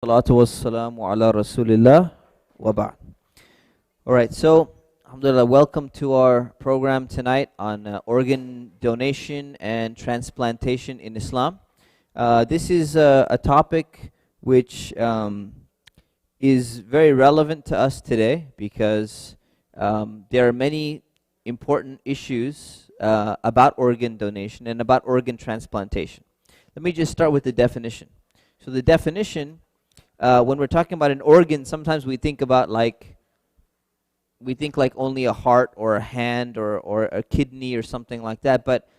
Salatu wassalamu ala Rasulillah wa ba'd. Alright, so alhamdulillah, welcome to our program tonight on organ donation and transplantation in Islam. This is a topic which is very relevant to us today because there are many important issues about organ donation and about organ transplantation. Let me just start with the definition. So the definition, when we're talking about an organ, sometimes we think like only a heart or a hand or a kidney or something like that. But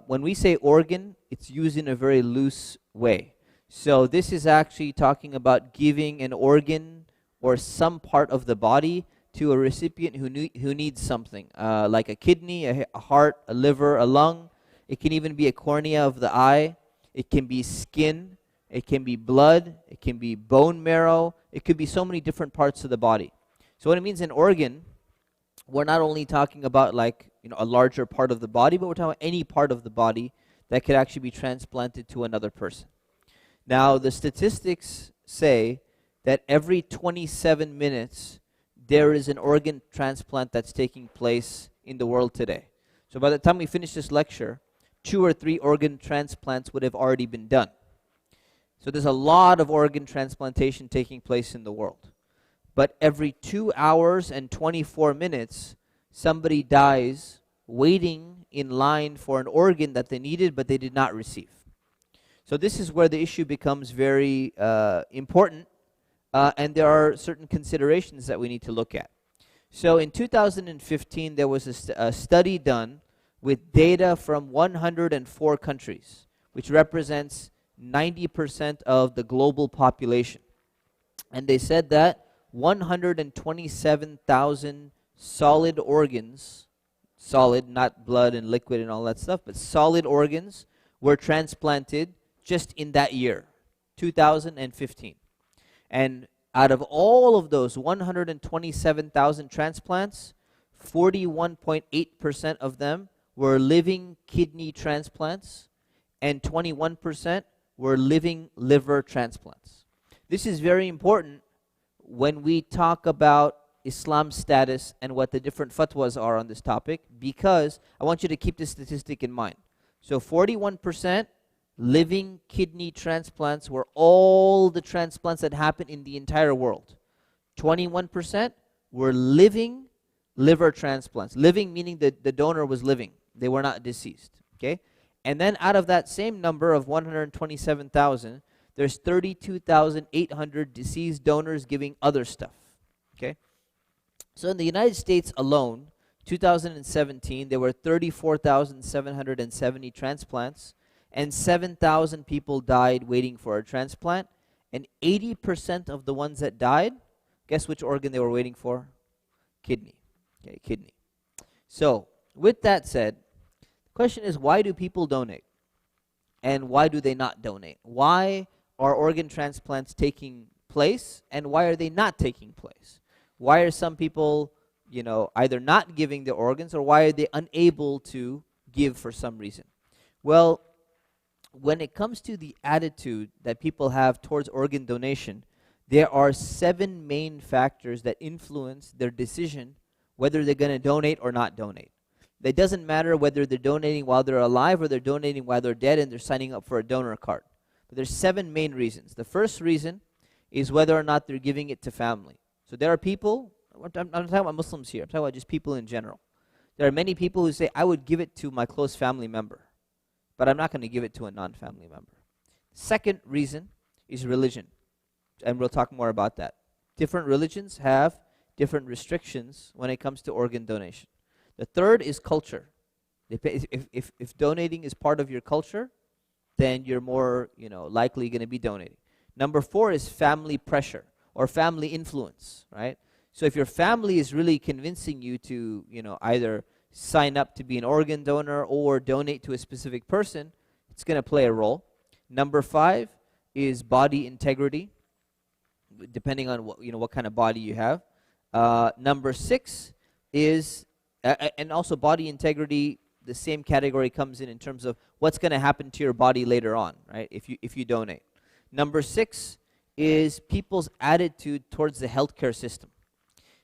when we say organ, it's used in a very loose way. So this is actually talking about giving an organ or some part of the body to a recipient who needs something, like a kidney, a heart, a liver, a lung. It can even be a cornea of the eye. It can be skin. It can be blood. It can be bone marrow. It could be so many different parts of the body. So what it means an organ, we're not only talking about a larger part of the body, but we're talking about any part of the body that could actually be transplanted to another person. Now, the statistics say that every 27 minutes, there is an organ transplant that's taking place in the world today. So by the time we finish this lecture, 2 or 3 organ transplants would have already been done. So there's a lot of organ transplantation taking place in the world. But every 2 hours and 24 minutes, somebody dies waiting in line for an organ that they needed but they did not receive. So this is where the issue becomes very important, and there are certain considerations that we need to look at. So in 2015, there was a study done with data from 104 countries, which represents 90% of the global population. And they said that 127,000 solid organs, solid, not blood and liquid and all that stuff, but solid organs were transplanted just in that year, 2015. And out of all of those 127,000 transplants, 41.8% of them were living kidney transplants, and 21% were living liver transplants. This is very important when we talk about Islam's status and what the different fatwas are on this topic, because I want you to keep this statistic in mind. So 41% living kidney transplants were all the transplants that happened in the entire world. 21% were living liver transplants. Living meaning the donor was living. They were not deceased. Okay? And then out of that same number of 127,000, there's 32,800 deceased donors giving other stuff. Okay? So in the United States alone, 2017, there were 34,770 transplants, and 7,000 people died waiting for a transplant. And 80% of the ones that died, guess which organ they were waiting for? Kidney. Okay, kidney. So, with that said, the question is, why do people donate? And why do they not donate? Why are organ transplants taking place, and why are they not taking place? Why are some people, either not giving their organs, or why are they unable to give for some reason? Well, when it comes to the attitude that people have towards organ donation, there are 7 main factors that influence their decision whether they're going to donate or not donate. It doesn't matter whether they're donating while they're alive or they're donating while they're dead and they're signing up for a donor card. But there's 7 main reasons. The first reason is whether or not they're giving it to family. So there are people, I'm not talking about Muslims here, I'm talking about just people in general. There are many people who say, I would give it to my close family member, but I'm not going to give it to a non-family member. Second reason is religion, and we'll talk more about that. Different religions have different restrictions when it comes to organ donation. The third is culture. If donating is part of your culture, then you're more likely going to be donating. Number 4 is family pressure or family influence, right? So if your family is really convincing you to either sign up to be an organ donor or donate to a specific person, it's going to play a role. Number 5 is body integrity, depending on what kind of body you have. Number 6 is, and also body integrity, the same category comes in terms of what's going to happen to your body later on, right? If you donate. Number 6 is people's attitude towards the healthcare system.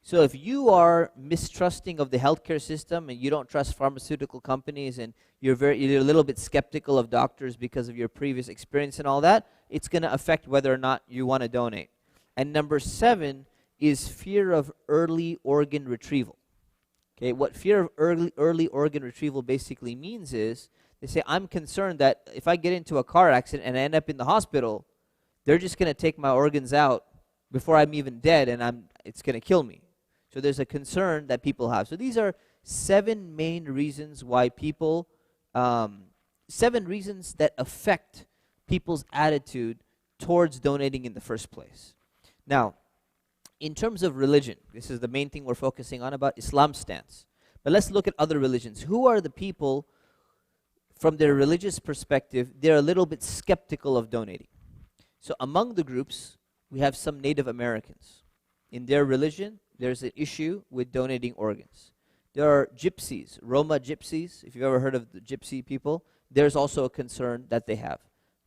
So if you are mistrusting of the healthcare system and you don't trust pharmaceutical companies and you're a little bit skeptical of doctors because of your previous experience and all that, it's going to affect whether or not you want to donate. And number 7 is fear of early organ retrieval. Okay, what fear of early organ retrieval basically means is they say, I'm concerned that if I get into a car accident and I end up in the hospital, they're just going to take my organs out before I'm even dead, and it's going to kill me. So there's a concern that people have. So these are 7 main reasons why people, 7 reasons that affect people's attitude towards donating in the first place. Now, in terms of religion, this is the main thing we're focusing on about Islam's stance. But let's look at other religions. Who are the people, from their religious perspective, they're a little bit skeptical of donating? So among the groups, we have some Native Americans. In their religion, there's an issue with donating organs. There are gypsies, Roma gypsies. If you've ever heard of the gypsy people, there's also a concern that they have.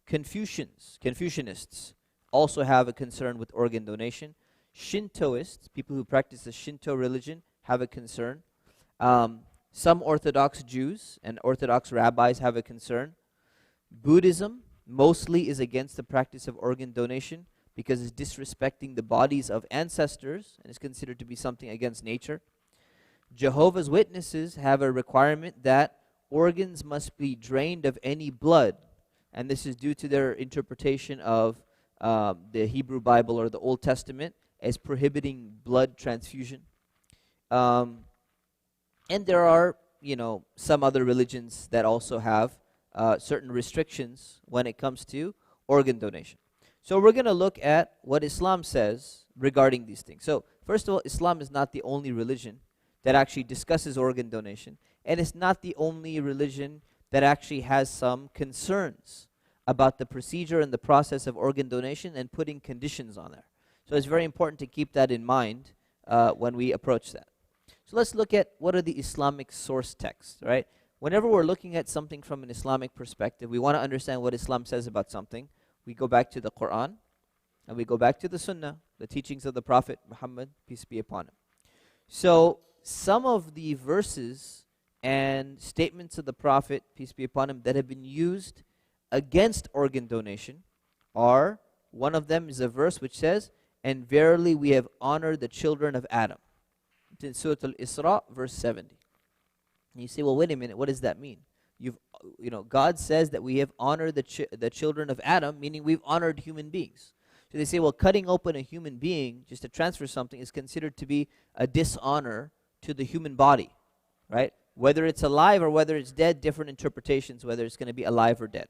Confucianists also have a concern with organ donation. Shintoists, people who practice the Shinto religion, have a concern. Some Orthodox Jews and Orthodox rabbis have a concern. Buddhism mostly is against the practice of organ donation because it's disrespecting the bodies of ancestors and is considered to be something against nature. Jehovah's Witnesses have a requirement that organs must be drained of any blood, and this is due to their interpretation of the Hebrew Bible or the Old Testament as prohibiting blood transfusion. And there are, some other religions that also have certain restrictions when it comes to organ donation. So we're going to look at what Islam says regarding these things. So first of all, Islam is not the only religion that actually discusses organ donation, and it's not the only religion that actually has some concerns about the procedure and the process of organ donation and putting conditions on there. So it's very important to keep that in mind when we approach that. So let's look at what are the Islamic source texts, right? Whenever we're looking at something from an Islamic perspective, we want to understand what Islam says about something. We go back to the Quran, and we go back to the Sunnah, the teachings of the Prophet Muhammad, peace be upon him. So some of the verses and statements of the Prophet, peace be upon him, that have been used against organ donation are, one of them is a verse which says, and verily we have honored the children of Adam. It's in Surah Al-Isra, verse 70. And you say, well, wait a minute, what does that mean? God says that we have honored the children of Adam, meaning we've honored human beings. So they say, well, cutting open a human being just to transfer something is considered to be a dishonor to the human body, right? Whether it's alive or whether it's dead, different interpretations, whether it's going to be alive or dead.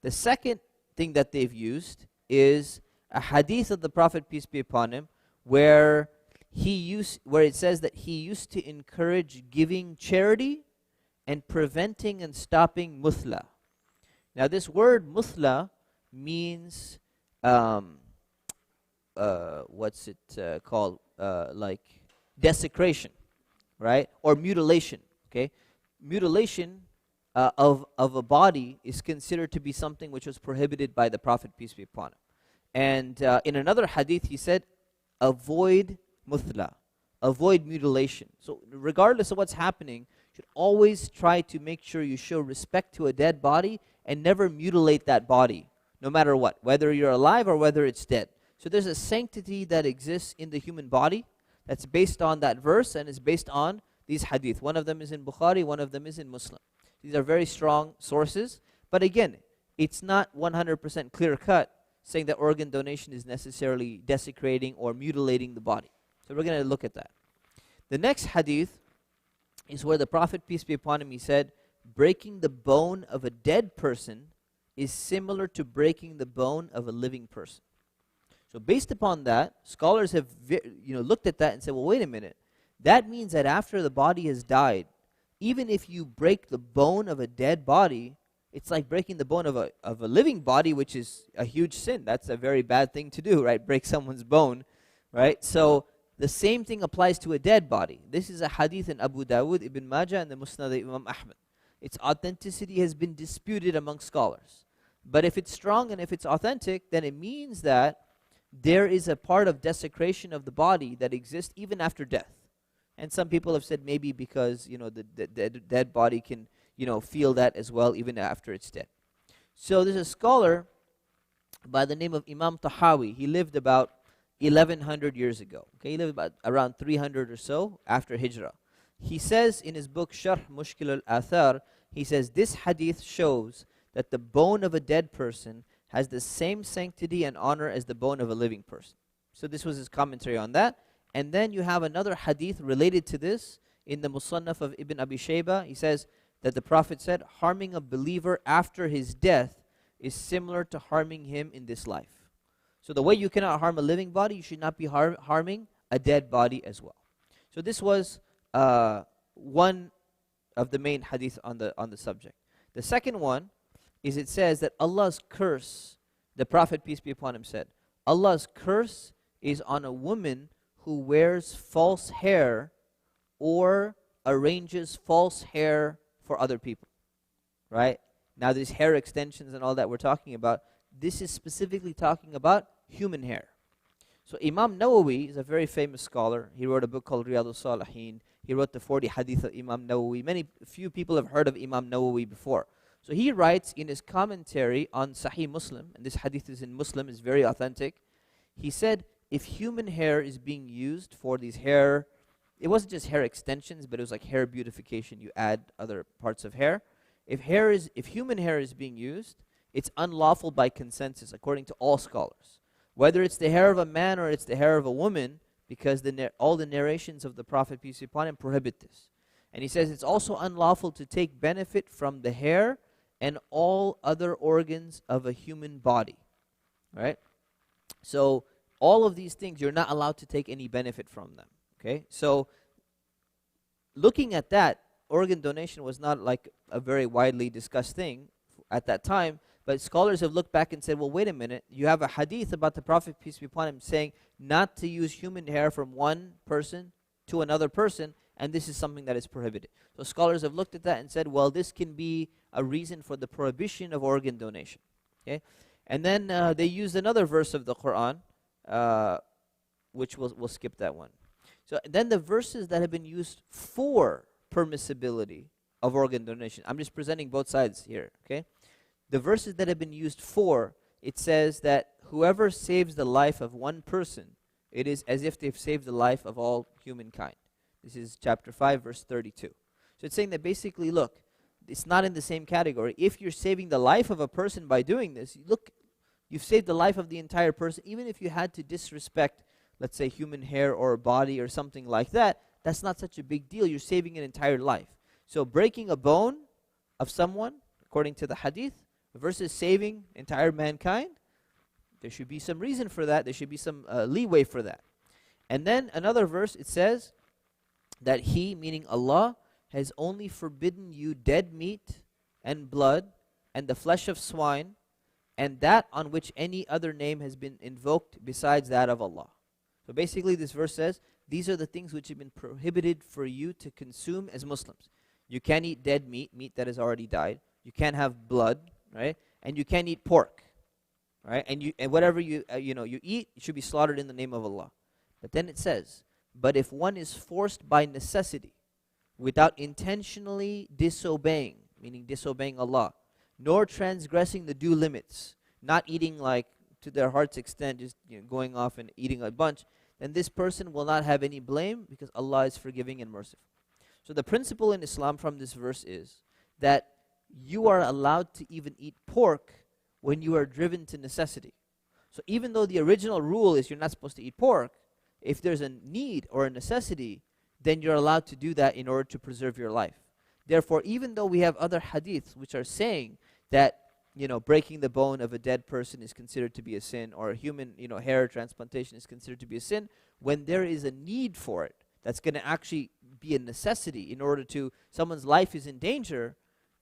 The second thing that they've used is a hadith of the Prophet, peace be upon him, where it says that he used to encourage giving charity and preventing and stopping muthla. Now this word muthla means, what's it called? Like desecration, right? Or mutilation, okay? Mutilation of a body is considered to be something which was prohibited by the Prophet, peace be upon him. And in another hadith he said, avoid muthla, avoid mutilation. So regardless of what's happening, you should always try to make sure you show respect to a dead body and never mutilate that body, no matter what, whether you're alive or whether it's dead. So there's a sanctity that exists in the human body that's based on that verse and is based on these hadith. One of them is in Bukhari, one of them is in Muslim. These are very strong sources, but again, it's not 100% clear-cut saying that organ donation is necessarily desecrating or mutilating the body. So we're going to look at that. The next hadith is where the Prophet, peace be upon him, he said, breaking the bone of a dead person is similar to breaking the bone of a living person. So based upon that, scholars have looked at that and said, well, wait a minute. That means that after the body has died, even if you break the bone of a dead body, it's like breaking the bone of a living body, which is a huge sin. That's a very bad thing to do, right? Break someone's bone, right? So the same thing applies to a dead body. This is a hadith in Abu Dawud, Ibn Majah, and the Musnad of Imam Ahmad. Its authenticity has been disputed among scholars. But if it's strong and if it's authentic, then it means that there is a part of desecration of the body that exists even after death. And some people have said maybe because, the dead body can, feel that as well even after it's dead. So there's a scholar by the name of Imam Tahawi. He lived about 1100 years ago. Okay, he lived about around 300 or so after Hijrah. He says in his book Sharh Mushkil al-Athar, he says this hadith shows that the bone of a dead person has the same sanctity and honor as the bone of a living person. So this was his commentary on that. And then you have another hadith related to this in the Musannaf of Ibn Abi Shayba. He says that the Prophet said, harming a believer after his death is similar to harming him in this life. So the way you cannot harm a living body, you should not be harming a dead body as well. So this was one of the main hadith on the subject. The second one is it says that Allah's curse, the Prophet, peace be upon him, said, Allah's curse is on a woman who wears false hair or arranges false hair for other people. Right? Now these hair extensions and all that we're talking about, this is specifically talking about human hair. So Imam Nawawi is a very famous scholar. He wrote a book called Riyadus Salihin. He wrote the 40 hadith of Imam Nawawi. Few people have heard of Imam Nawawi before. So he writes in his commentary on Sahih Muslim, and this hadith is in Muslim, is very authentic. He said, if human hair is being used for these hair, it wasn't just hair extensions, but it was like hair beautification. You add other parts of hair. If human hair is being used, it's unlawful by consensus, according to all scholars. Whether it's the hair of a man or it's the hair of a woman, because all the narrations of the Prophet, peace be upon him, prohibit this. And he says it's also unlawful to take benefit from the hair and all other organs of a human body. Right? So all of these things, you're not allowed to take any benefit from them. Okay? So looking at that, organ donation was not like a very widely discussed thing at that time, but scholars have looked back and said, well, wait a minute, you have a hadith about the Prophet, peace be upon him, saying not to use human hair from one person to another person, and this is something that is prohibited. So scholars have looked at that and said, well, this can be a reason for the prohibition of organ donation. Okay? And then they used another verse of the Quran, which we'll skip that one. So then the verses that have been used for permissibility of organ donation, I'm just presenting both sides here, okay? The verses that have been used for, it says that whoever saves the life of one person, it is as if they've saved the life of all humankind. This is chapter 5, verse 32. So it's saying that basically, look, it's not in the same category. If you're saving the life of a person by doing this, look, you've saved the life of the entire person. Even if you had to disrespect, let's say, human hair or body or something like that, that's not such a big deal. You're saving an entire life. So breaking a bone of someone, according to the hadith, versus saving entire mankind, there should be some reason for that. There should be some leeway for that. And then another verse, it says that He, meaning Allah, has only forbidden you dead meat and blood and the flesh of swine and that on which any other name has been invoked besides that of Allah. So basically this verse says, these are the things which have been prohibited for you to consume as Muslims. You can't eat dead meat, meat that has already died. You can't have blood, right? And you can't eat pork, right? And whatever you eat, it should be slaughtered in the name of Allah. But then it says, but if one is forced by necessity, without intentionally disobeying, meaning disobeying Allah, nor transgressing the due limits, not eating like to their heart's extent, just going off and eating a bunch, then this person will not have any blame because Allah is forgiving and merciful. So the principle in Islam from this verse is that you are allowed to even eat pork when you are driven to necessity. So even though the original rule is you're not supposed to eat pork, if there's a need or a necessity, then you're allowed to do that in order to preserve your life. Therefore, even though we have other hadiths which are saying that breaking the bone of a dead person is considered to be a sin, or human hair transplantation is considered to be a sin, when there is a need for it, that's going to actually be a necessity in order to, someone's life is in danger,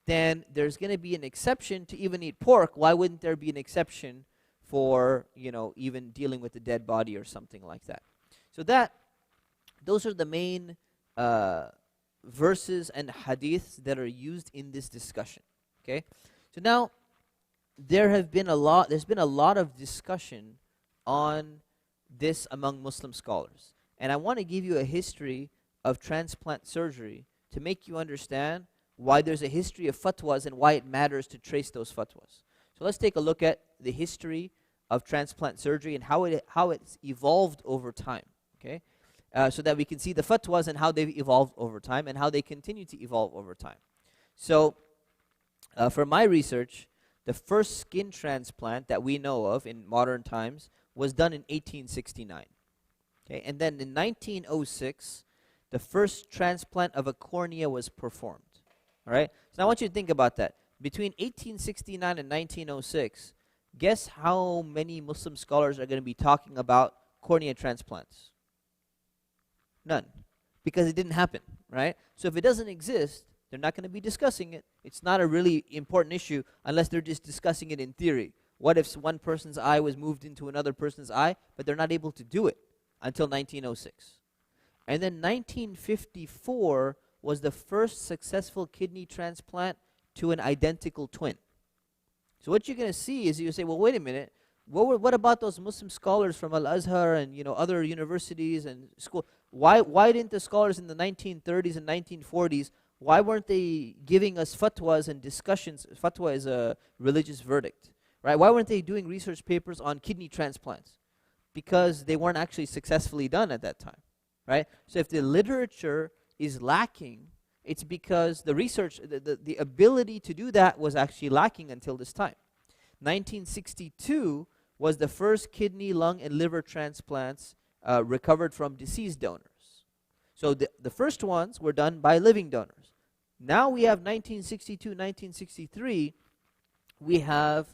then there's going to be an exception to even eat pork. Why wouldn't there be an exception for, even dealing with a dead body or something like that? So those are the main verses and hadiths that are used in this discussion. Okay? So now there's been a lot of discussion on this among Muslim scholars. And I want to give you a history of transplant surgery to make you understand why there's a history of fatwas and why it matters to trace those fatwas. So let's take a look at the history of transplant surgery and how it's evolved over time, okay? So that we can see the fatwas and how they've evolved over time and how they continue to evolve over time. So for my research, the first skin transplant that we know of in modern times was done in 1869. Okay, and then in 1906, the first transplant of a cornea was performed. All right, so now I want you to think about that. Between 1869 and 1906, guess how many Muslim scholars are going to be talking about cornea transplants? None, because it didn't happen, right? So if it doesn't exist, they're not going to be discussing it. It's not a really important issue unless they're just discussing it in theory. What if one person's eye was moved into another person's eye, but they're not able to do it until 1906? And then 1954 was the first successful kidney transplant to an identical twin. So what you're going to see is you say, well, wait a minute, what about those Muslim scholars from Al-Azhar and other universities and school? Why didn't the scholars in the 1930s and 1940s, why weren't they giving us fatwas and discussions? Fatwa is a religious verdict, right? Why weren't they doing research papers on kidney transplants? Because they weren't actually successfully done at that time, right? So if the literature is lacking, it's because the research, the ability to do that was actually lacking until this time. 1962 was the first kidney, lung, and liver transplants recovered from deceased donors. So the first ones were done by living donors. Now we have 1962, 1963, we have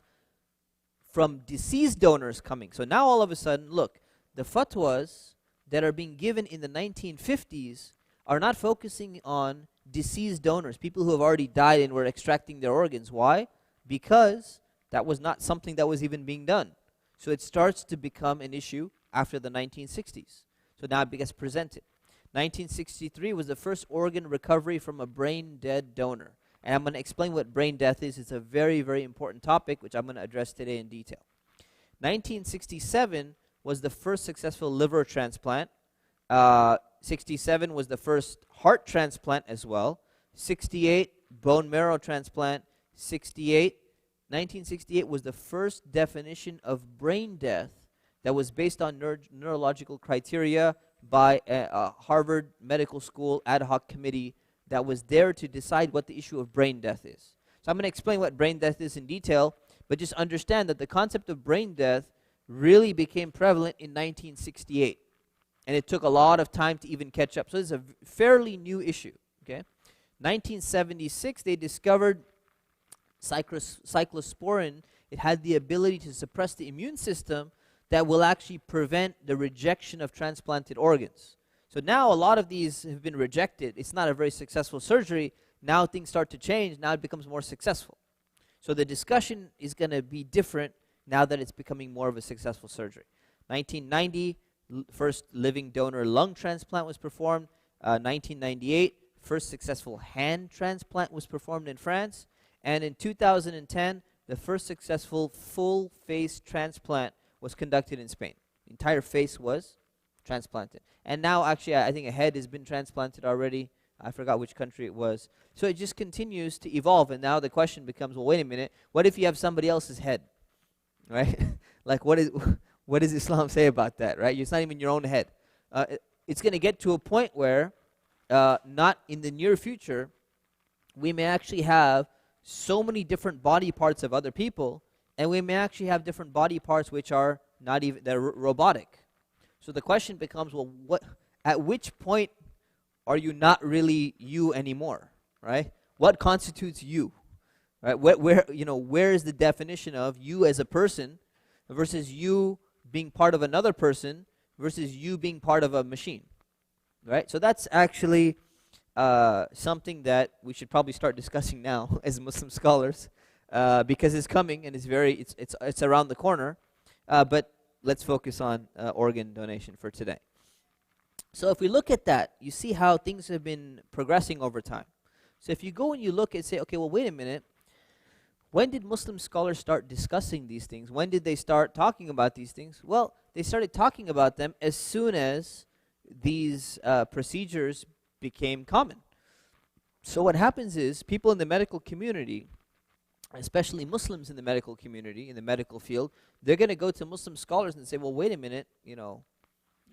from deceased donors coming. So now all of a sudden, look, the fatwas that are being given in the 1950s are not focusing on deceased donors, people who have already died and were extracting their organs. Why? Because that was not something that was even being done. So it starts to become an issue after the 1960s. So now it gets presented. 1963 was the first organ recovery from a brain-dead donor. And I'm going to explain what brain death is. It's a very, very important topic, which I'm going to address today in detail. 1967 was the first successful liver transplant. 67 was the first heart transplant as well. 68, bone marrow transplant. 1968 was the first definition of brain death that was based on neurological criteria by a Harvard Medical School ad hoc committee that was there to decide what the issue of brain death is. So I'm going to explain what brain death is in detail, but just understand that the concept of brain death really became prevalent in 1968. And it took a lot of time to even catch up. So this is a fairly new issue, okay? 1976, they discovered cyclosporin. It had the ability to suppress the immune system that will actually prevent the rejection of transplanted organs. So now a lot of these have been rejected. It's not a very successful surgery. Now things start to change. Now it becomes more successful. So the discussion is going to be different now that it's becoming more of a successful surgery. 1990, first living donor lung transplant was performed. 1998, first successful hand transplant was performed in France. And in 2010, the first successful full face transplant was conducted in Spain. The entire face was transplanted. And now actually I think a head has been transplanted already. I forgot which country it was. So it just continues to evolve, and now the question becomes, well, wait a minute, what if you have somebody else's head? Right? Like what does Islam say about that, right? It's not even your own head. It's going to get to a point where not in the near future we may actually have so many different body parts of other people, and we may actually have different body parts which are not even, they're robotic. So the question becomes, well, at which point are you not really you anymore, right? What constitutes you, right? Where is the definition of you as a person versus you being part of another person versus you being part of a machine, right? So that's actually something that we should probably start discussing now as Muslim scholars, because it's coming and it's around the corner. But let's focus on organ donation for today. So if we look at that, you see how things have been progressing over time. So if you go and you look and say, okay, well, wait a minute, when did Muslim scholars start discussing these things? When did they start talking about these things? Well, they started talking about them as soon as these procedures became common. So what happens is people in the medical community, especially Muslims in the medical community, in the medical field, they're going to go to Muslim scholars and say, well, wait a minute,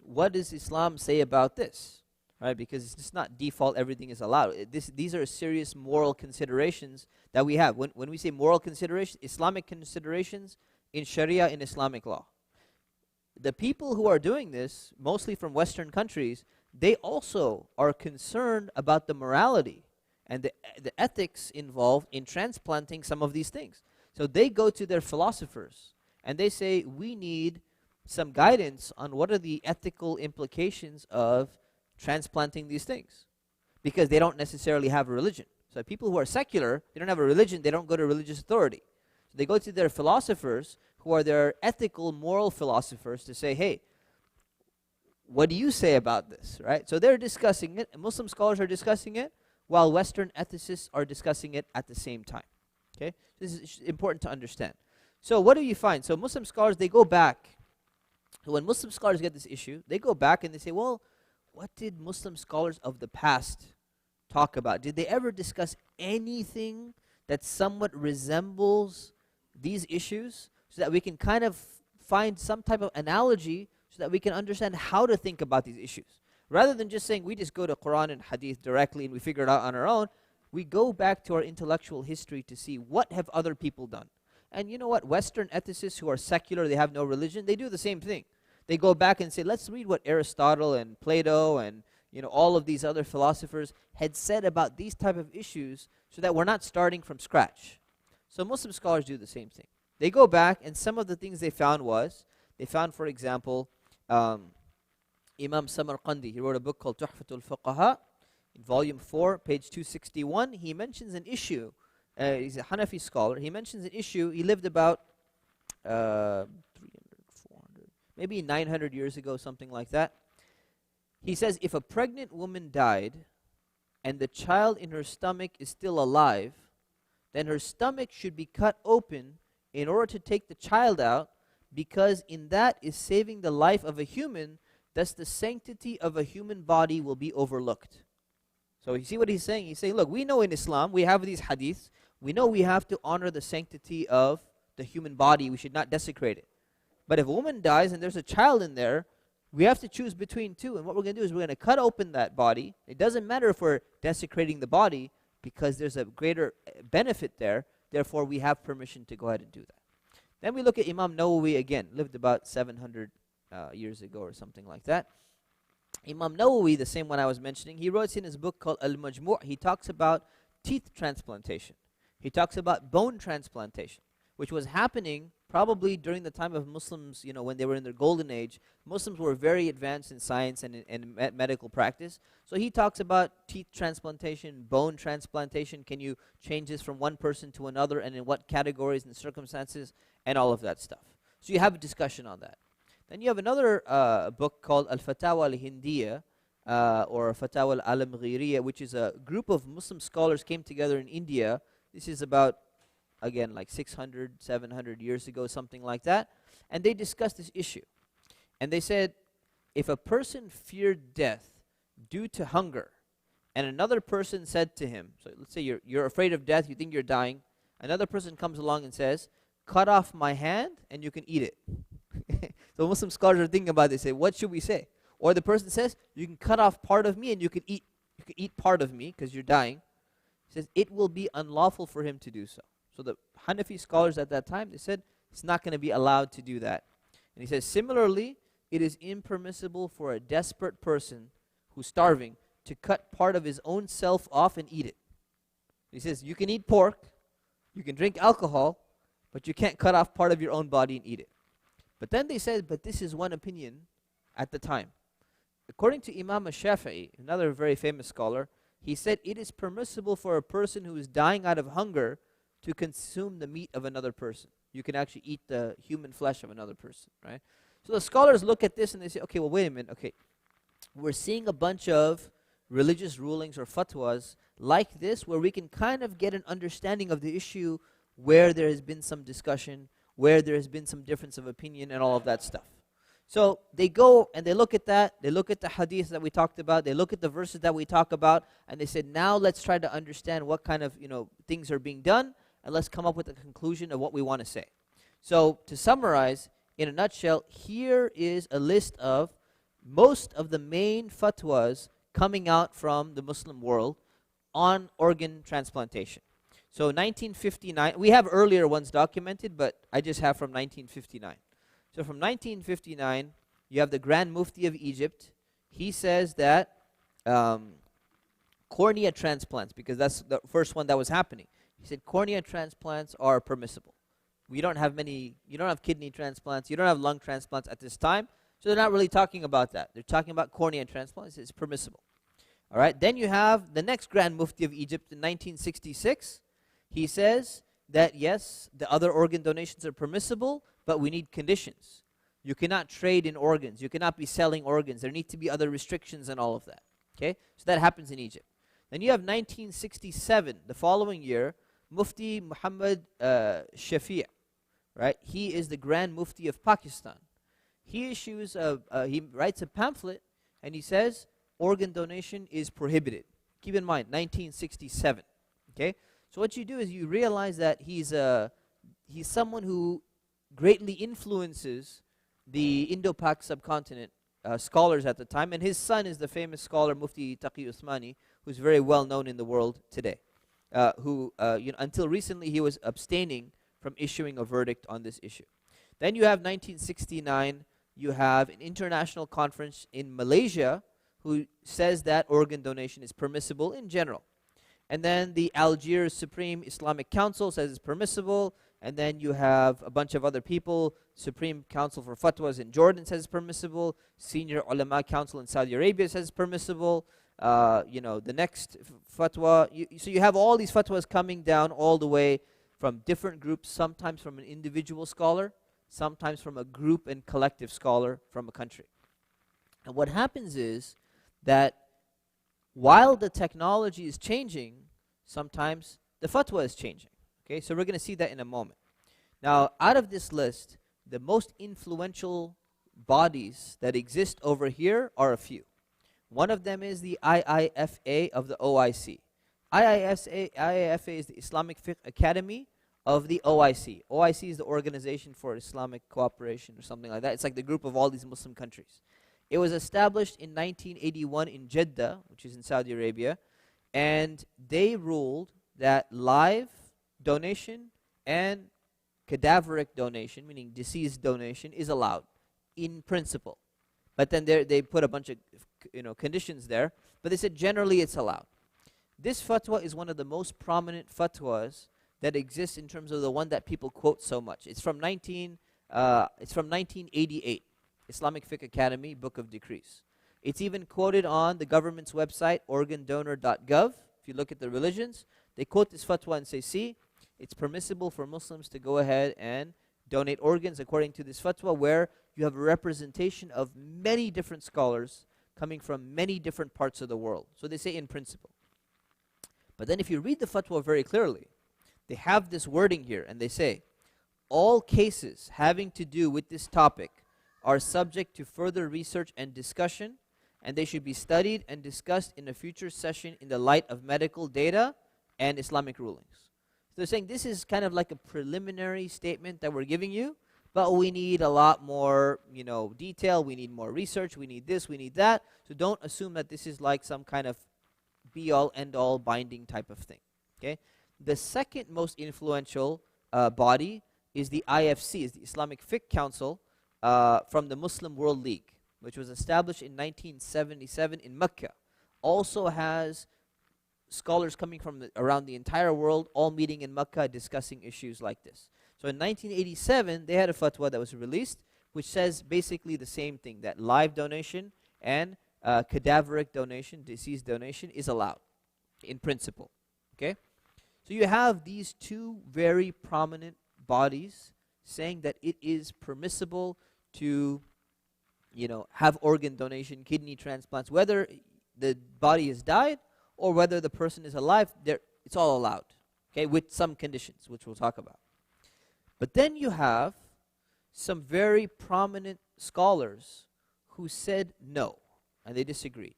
what does Islam say about this? Right? Because it's just not default, everything is allowed. These are serious moral considerations that we have. When we say moral considerations, Islamic considerations in Sharia, in Islamic law. The people who are doing this, mostly from Western countries, they also are concerned about the morality and the ethics involved in transplanting some of these things. So they go to their philosophers and they say, we need some guidance on what are the ethical implications of transplanting these things, because they don't necessarily have a religion. So people who are secular, they don't have a religion, they don't go to religious authority. So they go to their philosophers, who are their ethical, moral philosophers, to say, hey, what do you say about this, right? So they're discussing it, Muslim scholars are discussing it, while Western ethicists are discussing it at the same time. Okay? This is important to understand. So what do you find? So Muslim scholars, they go back. So when Muslim scholars get this issue, they go back and they say, well, what did Muslim scholars of the past talk about? Did they ever discuss anything that somewhat resembles these issues, so that we can kind of find some type of analogy so that we can understand how to think about these issues? Rather than just saying we just go to Quran and Hadith directly and we figure it out on our own, we go back to our intellectual history to see what have other people done. And you know what? Western ethicists who are secular, they have no religion, they do the same thing. They go back and say, let's read what Aristotle and Plato and all of these other philosophers had said about these type of issues, so that we're not starting from scratch. So Muslim scholars do the same thing. They go back, and some of the things they found, for example, Imam Samarqandi. He wrote a book called Tuhfatul Fuqaha, in volume 4, page 261. He mentions an issue. He's a Hanafi scholar. He mentions an issue. He lived about 300, 400, maybe 900 years ago, something like that. He says, if a pregnant woman died and the child in her stomach is still alive, then her stomach should be cut open in order to take the child out, because in that is saving the life of a human, thus the sanctity of a human body will be overlooked. So you see what he's saying? He's saying, look, we know in Islam, we have these hadiths, we know we have to honor the sanctity of the human body, we should not desecrate it. But if a woman dies and there's a child in there, we have to choose between two, and what we're going to do is we're going to cut open that body. It doesn't matter if we're desecrating the body, because there's a greater benefit there. Therefore, we have permission to go ahead and do that. Then we look at Imam Nawawi again, lived about 700 years ago or something like that. Imam Nawawi, the same one I was mentioning, he wrote in his book called Al-Majmu', he talks about teeth transplantation. He talks about bone transplantation, which was happening probably during the time of Muslims, when they were in their golden age. Muslims were very advanced in science and medical practice. So he talks about teeth transplantation, bone transplantation. Can you change this from one person to another, and in what categories and circumstances, and all of that stuff. So you have a discussion on that. Then you have another book called Al-Fatawa Al-Hindiya, or Fatawa Al-Alamghiriya, which is a group of Muslim scholars came together in India. This is about, again, like 600, 700 years ago, something like that. And they discussed this issue. And they said, if a person feared death due to hunger, and another person said to him, so let's say you're afraid of death, you think you're dying, another person comes along and says, cut off my hand and you can eat it. So Muslim scholars are thinking about this, say, what should we say? Or the person says, you can cut off part of me and you can eat part of me because you're dying. He says, it will be unlawful for him to do so. So the Hanafi scholars at that time, they said, it's not going to be allowed to do that. And he says, similarly, it is impermissible for a desperate person who's starving to cut part of his own self off and eat it. He says, you can eat pork, you can drink alcohol, but you can't cut off part of your own body and eat it. But then they said, but this is one opinion at the time. According to Imam al-Shafi'i, another very famous scholar, he said it is permissible for a person who is dying out of hunger to consume the meat of another person. You can actually eat the human flesh of another person, right? So the scholars look at this and they say, okay, well, wait a minute, okay. We're seeing a bunch of religious rulings or fatwas like this where we can kind of get an understanding of the issue where there has been some discussion, where there has been some difference of opinion and all of that stuff. So they go and they look at that, they look at the hadith that we talked about, they look at the verses that we talk about, and they said, now let's try to understand what kind of things are being done, and let's come up with a conclusion of what we want to say. So to summarize, in a nutshell, here is a list of most of the main fatwas coming out from the Muslim world on organ transplantation. So 1959, we have earlier ones documented, but I just have from 1959. So from 1959, you have the Grand Mufti of Egypt. He says that cornea transplants, because that's the first one that was happening. He said cornea transplants are permissible. You don't have kidney transplants, you don't have lung transplants at this time, so they're not really talking about that. They're talking about cornea transplants. It's permissible. All right. Then you have the next Grand Mufti of Egypt in 1966. He says that yes, the other organ donations are permissible, but we need conditions. You cannot trade in organs. You cannot be selling organs. There need to be other restrictions and all of that. Okay? So that happens in Egypt. Then you have 1967, the following year, Mufti Muhammad Shafi', right? He is the Grand Mufti of Pakistan. He writes a pamphlet and he says organ donation is prohibited. Keep in mind, 1967. Okay? So what you do is you realize that he's someone who greatly influences the Indo-Pak subcontinent scholars at the time, and his son is the famous scholar Mufti Taqi Uthmani, who's very well known in the world today, who until recently he was abstaining from issuing a verdict on this issue. Then you have 1969, you have an international conference in Malaysia who says that organ donation is permissible in general. And then the Algiers Supreme Islamic Council says it's permissible. And then you have a bunch of other people. Supreme Council for Fatwas in Jordan says it's permissible. Senior Ulama Council in Saudi Arabia says it's permissible. The next fatwa. So you have all these fatwas coming down all the way from different groups, sometimes from an individual scholar, sometimes from a group and collective scholar from a country. And what happens is that while the technology is changing, sometimes the fatwa is changing. Okay, so we're going to see that in a moment. Now, out of this list, the most influential bodies that exist over here are a few. One of them is the IIFA of the OIC. IIFA is the Islamic Fiqh Academy of the OIC. OIC is the Organization for Islamic Cooperation or something like that. It's like the group of all these Muslim countries. It was established in 1981 in Jeddah, which is in Saudi Arabia, and they ruled that live donation and cadaveric donation, meaning deceased donation, is allowed in principle. But then they put a bunch of conditions there, but they said generally it's allowed. This fatwa is one of the most prominent fatwas that exists in terms of the one that people quote so much. It's from 1988. Islamic Fiqh Academy, Book of Decrees. It's even quoted on the government's website, organdonor.gov. If you look at the religions, they quote this fatwa and say, see, it's permissible for Muslims to go ahead and donate organs according to this fatwa, where you have a representation of many different scholars coming from many different parts of the world. So they say in principle. But then if you read the fatwa very clearly, they have this wording here, and they say, all cases having to do with this topic are subject to further research and discussion, and they should be studied and discussed in a future session in the light of medical data and Islamic rulings. So they're saying this is kind of like a preliminary statement that we're giving you, but we need a lot more, detail, we need more research, we need this, we need that. So don't assume that this is like some kind of be-all, end-all binding type of thing. Okay? The second most influential body is the IFC, is the Islamic Fiqh Council, from the Muslim World League, which was established in 1977 in Mecca. Also has scholars coming from around the entire world, all meeting in Mecca discussing issues like this. So in 1987, they had a fatwa that was released, which says basically the same thing, that live donation and cadaveric donation, deceased donation, is allowed in principle. Okay? So you have these two very prominent bodies saying that it is permissible to, have organ donation, kidney transplants, whether the body has died or whether the person is alive, it's all allowed, okay, with some conditions, which we'll talk about. But then you have some very prominent scholars who said no, and they disagreed.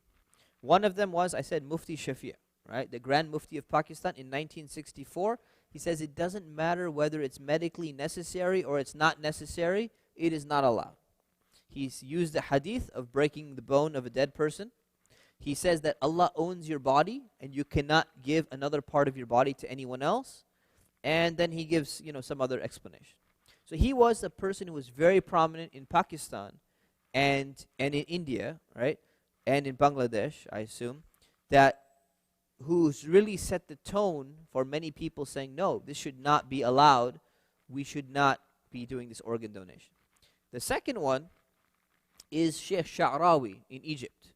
One of them was, I said, Mufti Shafi', right? The Grand Mufti of Pakistan in 1964. He says it doesn't matter whether it's medically necessary or it's not necessary, it is not allowed. He's used the hadith of breaking the bone of a dead person. He says that Allah owns your body and you cannot give another part of your body to anyone else. And then he gives, some other explanation. So he was a person who was very prominent in Pakistan and in India, right? And in Bangladesh, I assume, who's really set the tone for many people saying, no, this should not be allowed. We should not be doing this organ donation. The second one is Sheikh Sha'rawi in Egypt.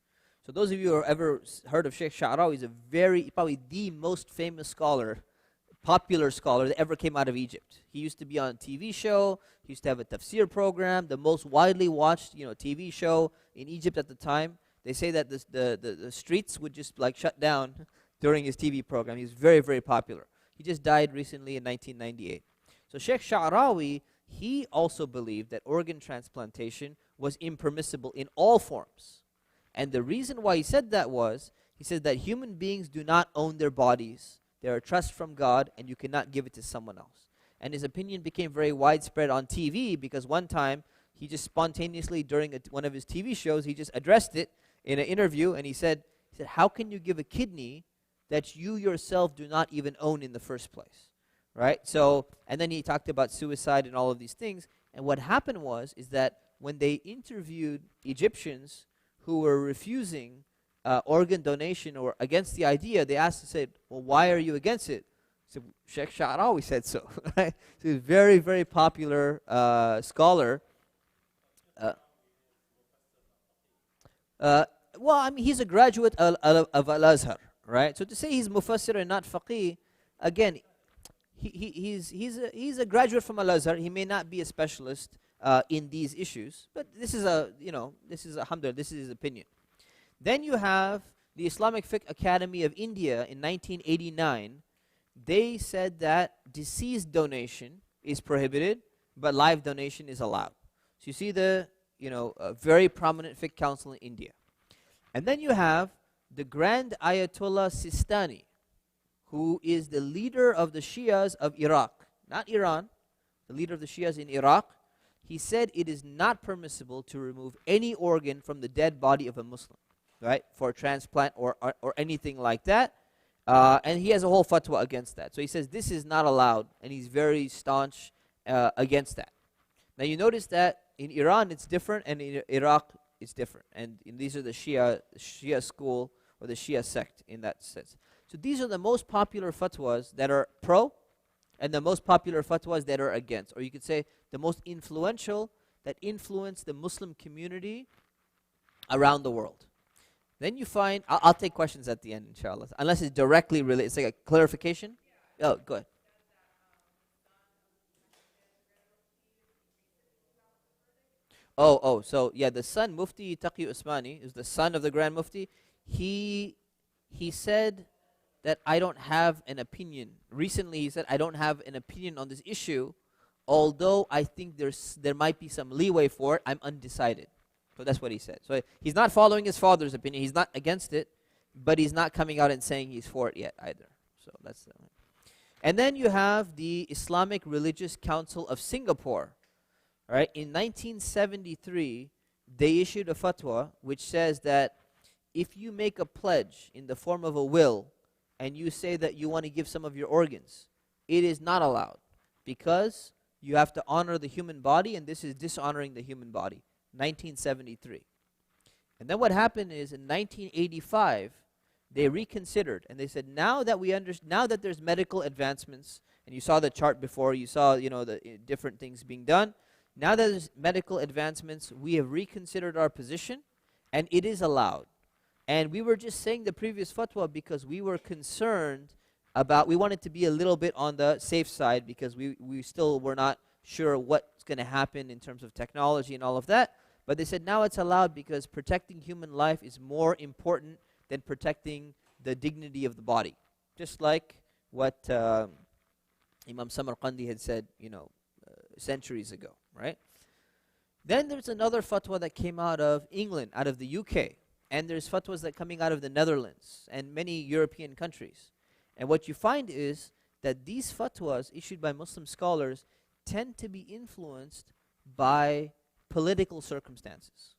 So those of you who have ever heard of Sheikh Sha'rawi, is probably the most famous scholar, popular scholar that ever came out of Egypt. He used to be on a TV show. He used to have a tafsir program, the most widely watched TV show in Egypt at the time. They say that the streets would just shut down during his TV program. He's very, very popular. He just died recently in 1998. So Sheikh Sha'rawi, he also believed that organ transplantation was impermissible in all forms. And the reason why he said that was, he said that human beings do not own their bodies. They are a trust from God, and you cannot give it to someone else. And his opinion became very widespread on TV because one time, he just spontaneously, during one of his TV shows, he just addressed it in an interview, and he said, how can you give a kidney that you yourself do not even own in the first place? Right? So, and then he talked about suicide and all of these things. And what happened is that when they interviewed Egyptians who were refusing organ donation or against the idea, they said, well, why are you against it? So Sheikh Sha'rawi said so. Right? So he's a very, very popular scholar. He's a graduate of Al-Azhar, right? So to say he's mufassir and not faqih, again, he's a graduate from Al-Azhar. He may not be a specialist in these issues, but this is alhamdulillah, this is his opinion. Then you have the Islamic Fiqh Academy of India in 1989. They said that deceased donation is prohibited, but live donation is allowed. So you see a very prominent fiqh council in India. And then you have the Grand Ayatollah Sistani, who is the leader of the Shias of Iraq, not Iran, the leader of the Shias in Iraq. He said it is not permissible to remove any organ from the dead body of a Muslim, right, for transplant or anything like that. And he has a whole fatwa against that. So he says this is not allowed, and he's very staunch against that. Now you notice that in Iran it's different, and in Iraq it's different. And these are the Shia school or the Shia sect in that sense. So these are the most popular fatwas that are pro, and the most popular fatwas that are against. Or you could say the most influential that influence the Muslim community around the world. Then you find, I'll take questions at the end, inshallah, unless it's directly related. It's like a clarification. Oh, go ahead. So yeah, the son, Mufti Taqi Usmani, is the son of the Grand Mufti. He said that I don't have an opinion. Recently, he said I don't have an opinion on this issue, although I think there might be some leeway for it. I'm undecided. So that's what he said. So he's not following his father's opinion. He's not against it, but he's not coming out and saying he's for it yet either. So that's the one. And then you have the Islamic Religious Council of Singapore. Right? In 1973, they issued a fatwa which says that if you make a pledge in the form of a will and you say that you want to give some of your organs, it is not allowed because you have to honor the human body, and this is dishonoring the human body. 1973. And then what happened is in 1985, they reconsidered and they said, now that there's medical advancements, and you saw the chart before, you saw the different things being done. Now that there's medical advancements, we have reconsidered our position, and it is allowed. And we were just saying the previous fatwa because we were concerned about, we wanted to be a little bit on the safe side because we still were not sure what's going to happen in terms of technology and all of that. But they said now it's allowed because protecting human life is more important than protecting the dignity of the body. Just like what Imam Samarqandi had said, centuries ago, right? Then there's another fatwa that came out of England, out of the UK. And there's fatwas that coming out of the Netherlands and many European countries. And what you find is that these fatwas issued by Muslim scholars tend to be influenced by political circumstances.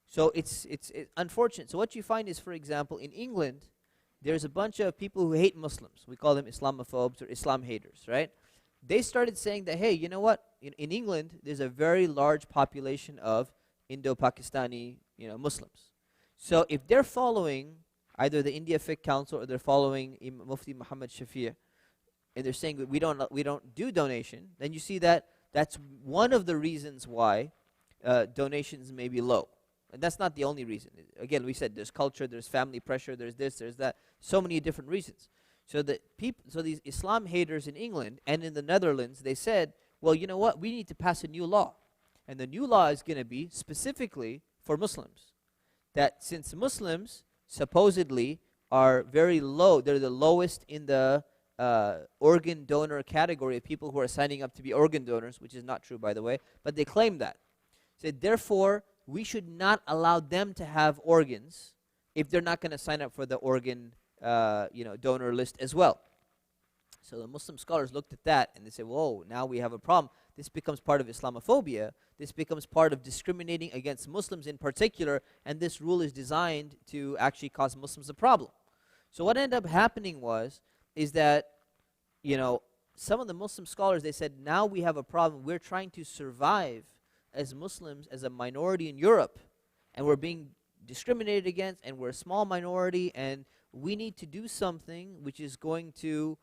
So it's unfortunate. So what you find is, for example, in England, there's a bunch of people who hate Muslims. We call them Islamophobes or Islam haters, right? They started saying that, hey, you know what? In England, there's a very large population of Indo-Pakistani, Muslims. So if they're following either the India Fiqh Council or they're following Mufti Muhammad Shafi', and they're saying that we don't do donation, then you see that that's one of the reasons why donations may be low. And that's not the only reason. Again, we said there's culture, there's family pressure, there's this, there's that, so many different reasons. So these Islam haters in England and in the Netherlands, they said, well, you know what? We need to pass a new law. And the new law is going to be specifically for Muslims. That since Muslims supposedly are very low, they're the lowest in the organ donor category of people who are signing up to be organ donors, which is not true, by the way, but they claim that. Said, therefore, we should not allow them to have organs if they're not going to sign up for the organ donor list as well. So the Muslim scholars looked at that and they said, whoa, now we have a problem. This becomes part of Islamophobia. This becomes part of discriminating against Muslims in particular, and this rule is designed to actually cause Muslims a problem. So what ended up happening is that, some of the Muslim scholars, they said, now we have a problem. We're trying to survive as Muslims, as a minority in Europe, and we're being discriminated against, and we're a small minority, and we need to do something which is going to,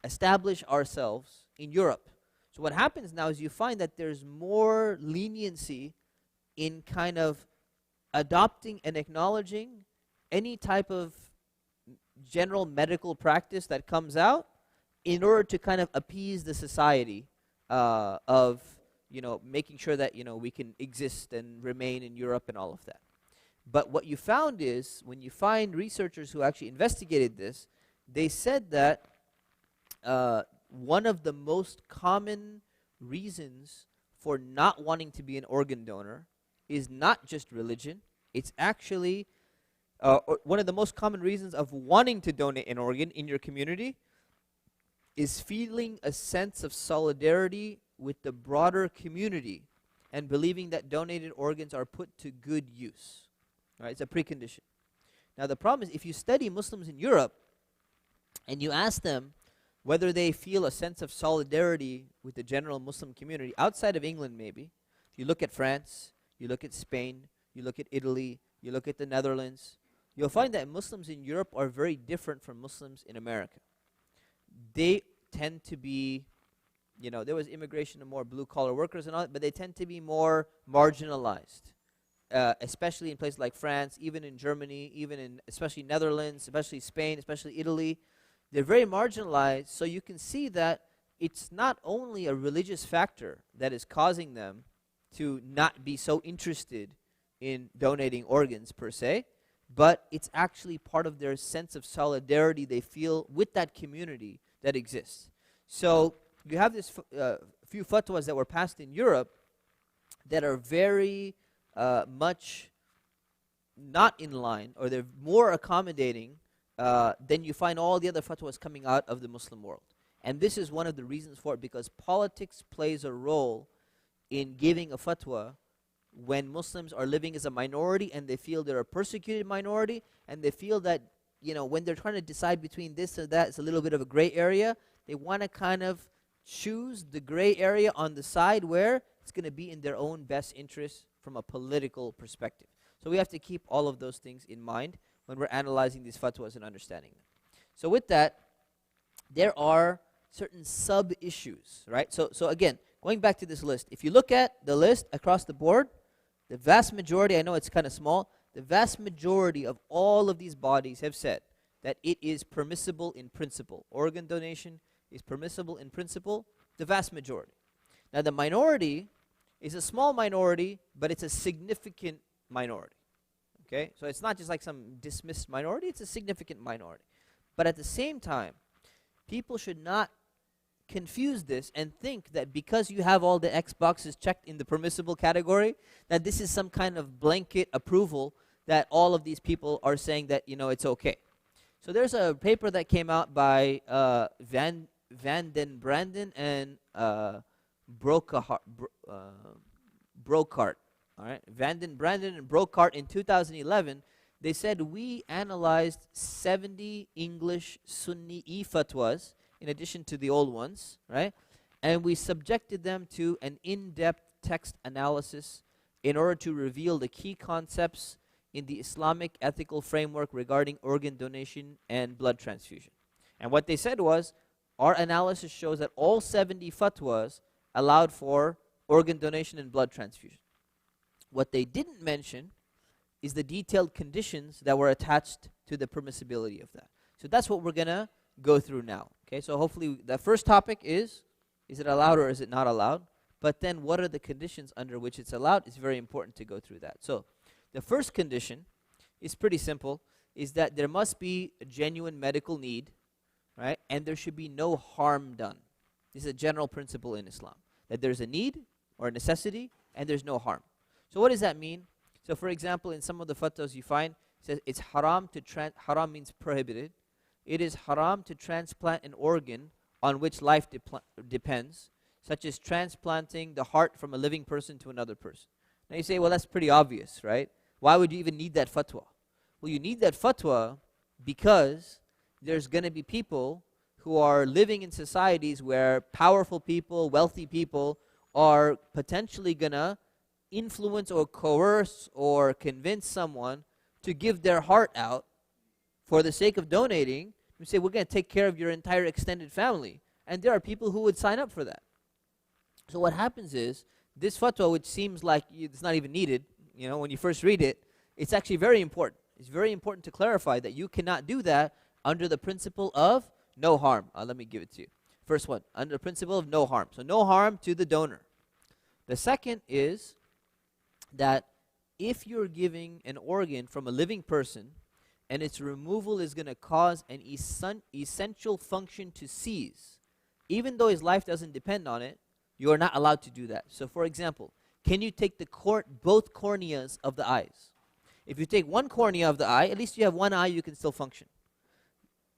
establish ourselves in Europe. So what happens now is you find that there's more leniency in kind of adopting and acknowledging any type of general medical practice that comes out in order to kind of appease the society of making sure that we can exist and remain in Europe and all of that. But what you found is, when you find researchers who actually investigated this, they said that one of the most common reasons for not wanting to be an organ donor is not just religion. It's actually one of the most common reasons of wanting to donate an organ in your community is feeling a sense of solidarity with the broader community and believing that donated organs are put to good use. Right? It's a precondition. Now the problem is, if you study Muslims in Europe and you ask them whether they feel a sense of solidarity with the general Muslim community, outside of England maybe, you look at France, you look at Spain, you look at Italy, you look at the Netherlands, you'll find that Muslims in Europe are very different from Muslims in America. They tend to be, there was immigration of more blue-collar workers and all that, but they tend to be more marginalized, especially in places like France, even in Germany, even in especially Netherlands, especially Spain, especially Italy. They're very marginalized, so you can see that it's not only a religious factor that is causing them to not be so interested in donating organs per se, but it's actually part of their sense of solidarity they feel with that community that exists. So you have this few fatwas that were passed in Europe that are very much not in line, or they're more accommodating then you find all the other fatwas coming out of the Muslim world. And this is one of the reasons for it, because politics plays a role in giving a fatwa when Muslims are living as a minority and they feel they're a persecuted minority, and they feel that, when they're trying to decide between this or that, it's a little bit of a gray area. They want to kind of choose the gray area on the side where it's going to be in their own best interest from a political perspective. So we have to keep all of those things in mind when we're analyzing these fatwas and understanding them. So with that, there are certain sub-issues, right? So again, going back to this list, if you look at the list across the board, the vast majority, I know it's kind of small, the vast majority of all of these bodies have said that it is permissible in principle. Organ donation is permissible in principle, the vast majority. Now the minority is a small minority, but it's a significant minority. Okay, so it's not just like some dismissed minority, it's a significant minority. But at the same time, people should not confuse this and think that because you have all the X boxes checked in the permissible category, that this is some kind of blanket approval that all of these people are saying that, it's okay. So there's a paper that came out by Van den Branden and Brocart. All right, Van den Branden and Brocart in 2011. They said, we analyzed 70 English Sunni fatwas in addition to the old ones, right? And we subjected them to an in-depth text analysis in order to reveal the key concepts in the Islamic ethical framework regarding organ donation and blood transfusion. And what they said was, our analysis shows that all 70 fatwas allowed for organ donation and blood transfusion. What they didn't mention is the detailed conditions that were attached to the permissibility of that. So that's what we're going to go through now. Okay, so hopefully the first topic is it allowed or is it not allowed? But then what are the conditions under which it's allowed? It's very important to go through that. So the first condition is pretty simple, is that there must be a genuine medical need, right? And there should be no harm done. This is a general principle in Islam, that there's a need or a necessity and there's no harm. So what does that mean? So for example, in some of the fatwas you find, it says it's haram haram means prohibited. It is haram to transplant an organ on which life depends, such as transplanting the heart from a living person to another person. Now you say, well, that's pretty obvious, right? Why would you even need that fatwa? Well, you need that fatwa because there's going to be people who are living in societies where powerful people, wealthy people, are potentially going to influence or coerce or convince someone to give their heart out for the sake of donating. We say, we're going to take care of your entire extended family. And there are people who would sign up for that. So what happens is, this fatwa, which seems like it's not even needed, when you first read it, it's actually very important. It's very important to clarify that you cannot do that under the principle of no harm. Let me give it to you. First one, under the principle of no harm. So no harm to the donor. The second is that if you're giving an organ from a living person and its removal is going to cause an essential function to cease, even though his life doesn't depend on it, you are not allowed to do that. So for example, can you take both corneas of the eyes? If you take one cornea of the eye, at least you have one eye, you can still function.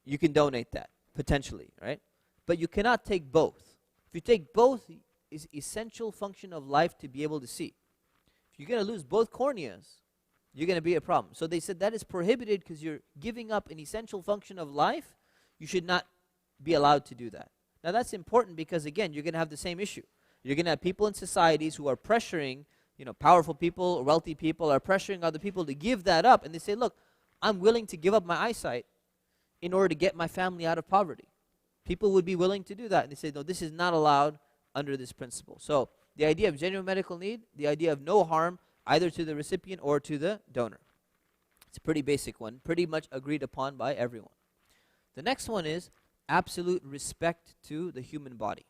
You can donate that, potentially, right? But you cannot take both. If you take both, it's essential function of life to be able to see. If you're going to lose both corneas, you're going to be a problem. So they said that is prohibited because you're giving up an essential function of life. You should not be allowed to do that. Now that's important because, again, you're going to have the same issue. You're going to have people in societies who are pressuring, powerful people or wealthy people are pressuring other people to give that up. And they say, look, I'm willing to give up my eyesight in order to get my family out of poverty. People would be willing to do that. And they say, no, this is not allowed under this principle. So the idea of genuine medical need, the idea of no harm either to the recipient or to the donor. It's a pretty basic one, pretty much agreed upon by everyone. The next one is absolute respect to the human body.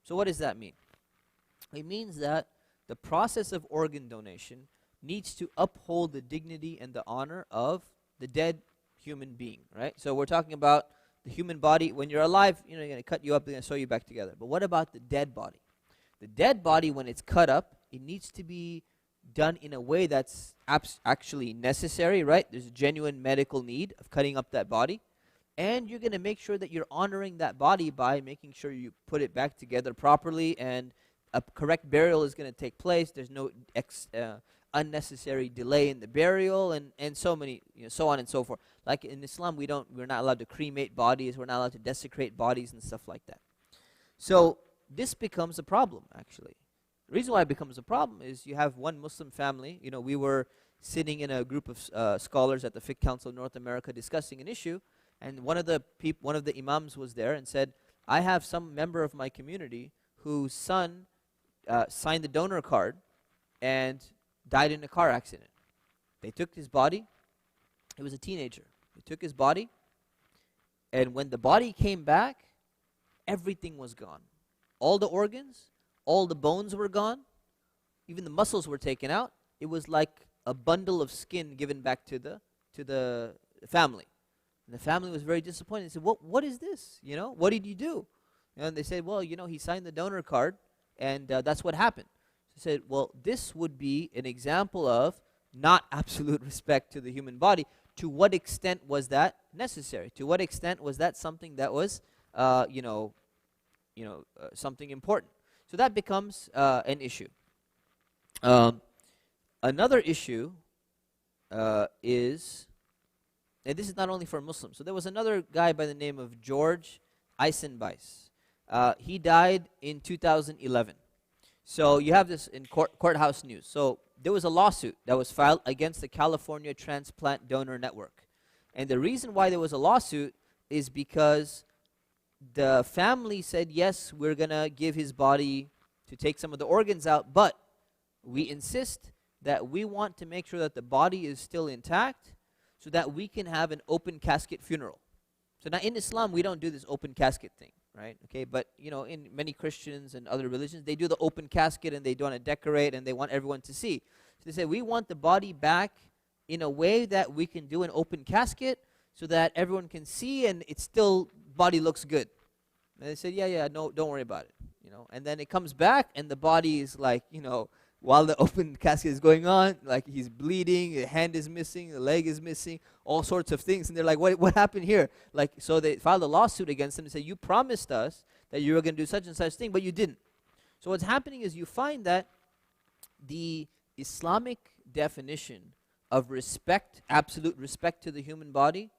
So what does that mean? It means that the process of organ donation needs to uphold the dignity and the honor of the dead human being, right? So we're talking about the human body. When you're alive, they're going to cut you up, they're going to sew you back together. But what about the dead body? The dead body, when it's cut up, it needs to be done in a way that's actually necessary, right? There's a genuine medical need of cutting up that body. And you're going to make sure that you're honoring that body by making sure you put it back together properly, and a correct burial is going to take place. There's no unnecessary delay in the burial, and so many, so on and so forth. Like in Islam, we're not allowed to cremate bodies. We're not allowed to desecrate bodies and stuff like that. So this becomes a problem, actually. The reason why it becomes a problem is you have one Muslim family. We were sitting in a group of scholars at the Fiqh Council of North America discussing an issue, and one of the imams was there and said, I have some member of my community whose son signed the donor card and died in a car accident. They took his body. He was a teenager. They took his body, and when the body came back, everything was gone. All the organs, all the bones were gone, even the muscles were taken out. It was like a bundle of skin given back to the family. And the family was very disappointed. They said, what is this? What did you do? And they said, well, he signed the donor card, and that's what happened. So I said, well, this would be an example of not absolute respect to the human body. To what extent was that necessary? To what extent was that something that was, something important? So that becomes an issue. Another issue is, and this is not only for Muslims. So there was another guy by the name of George Eisenbeis. He died in 2011. So you have this in courthouse news. So there was a lawsuit that was filed against the California Transplant Donor Network. And the reason why there was a lawsuit is because the family said, yes, we're going to give his body to take some of the organs out, but we insist that we want to make sure that the body is still intact so that we can have an open casket funeral. So now in Islam, we don't do this open casket thing, right? Okay, but in many Christians and other religions, they do the open casket and they want to decorate and they want everyone to see. So they say, we want the body back in a way that we can do an open casket so that everyone can see and it's still, body looks good. And they said, yeah, no, don't worry about it. And then it comes back and the body is like, while the open casket is going on, like he's bleeding, a hand is missing, a leg is missing, all sorts of things. And they're like, what happened here? Like, so they filed a lawsuit against him and said, you promised us that you were going to do such and such thing, but you didn't. So what's happening is you find that the Islamic definition of respect, absolute respect to the human body,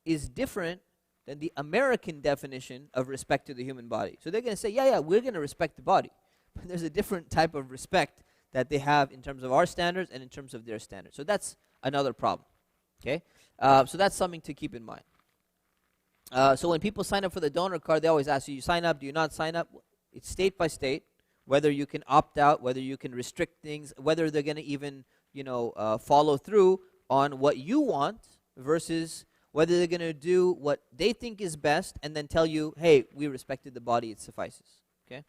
is different than the American definition of respect to the human body. So they're going to say, yeah, we're going to respect the body. But there's a different type of respect that they have in terms of our standards and in terms of their standards. So that's another problem. Okay? So that's something to keep in mind. So when people sign up for the donor card, they always ask, do you sign up, do you not sign up? It's state by state, whether you can opt out, whether you can restrict things, whether they're going to even follow through on what you want versus whether they're going to do what they think is best and then tell you, hey, we respected the body, it suffices. Okay?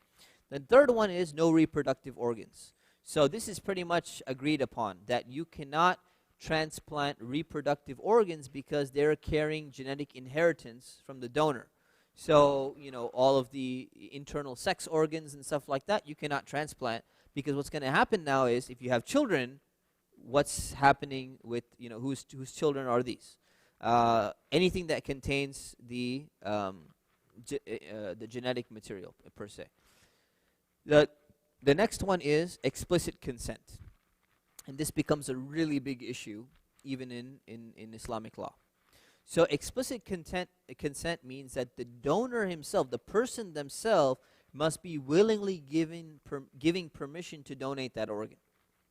The third one is no reproductive organs. So this is pretty much agreed upon, that you cannot transplant reproductive organs because they're carrying genetic inheritance from the donor. So, all of the internal sex organs and stuff like that, you cannot transplant, because what's going to happen now is if you have children, what's happening with, whose children are these? Anything that contains the genetic material per se. The next one is explicit consent. And this becomes a really big issue even in Islamic law. So explicit consent means that the donor himself, the person themselves, must be willingly giving permission to donate that organ.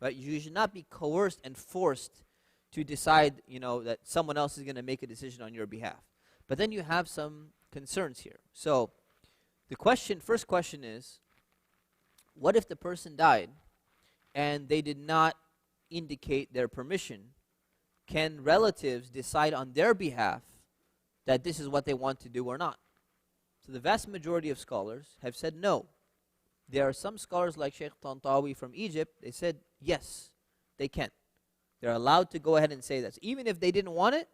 Right? You should not be coerced and forced to decide, that someone else is going to make a decision on your behalf. But then you have some concerns here. So the first question is, what if the person died and they did not indicate their permission? Can relatives decide on their behalf that this is what they want to do or not? So the vast majority of scholars have said no. There are some scholars like Sheikh Tantawi from Egypt, they said yes, they can. They're allowed to go ahead and say that. So even if they didn't want it,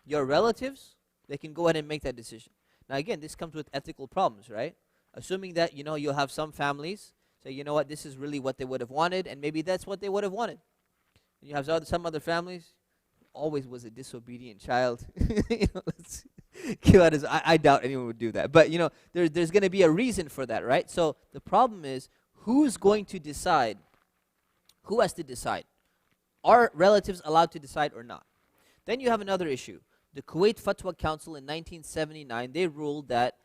your relatives, they can go ahead and make that decision. Now again, this comes with ethical problems, right? Assuming that, you'll have some families say, you know what, this is really what they would have wanted, and maybe that's what they would have wanted. And you have some other families, always was a disobedient child. Let's give out his, I doubt anyone would do that. But, there's going to be a reason for that, right? So the problem is, who's going to decide? Who has to decide? Are relatives allowed to decide or not? Then you have another issue. The Kuwait Fatwa Council in 1979, they ruled that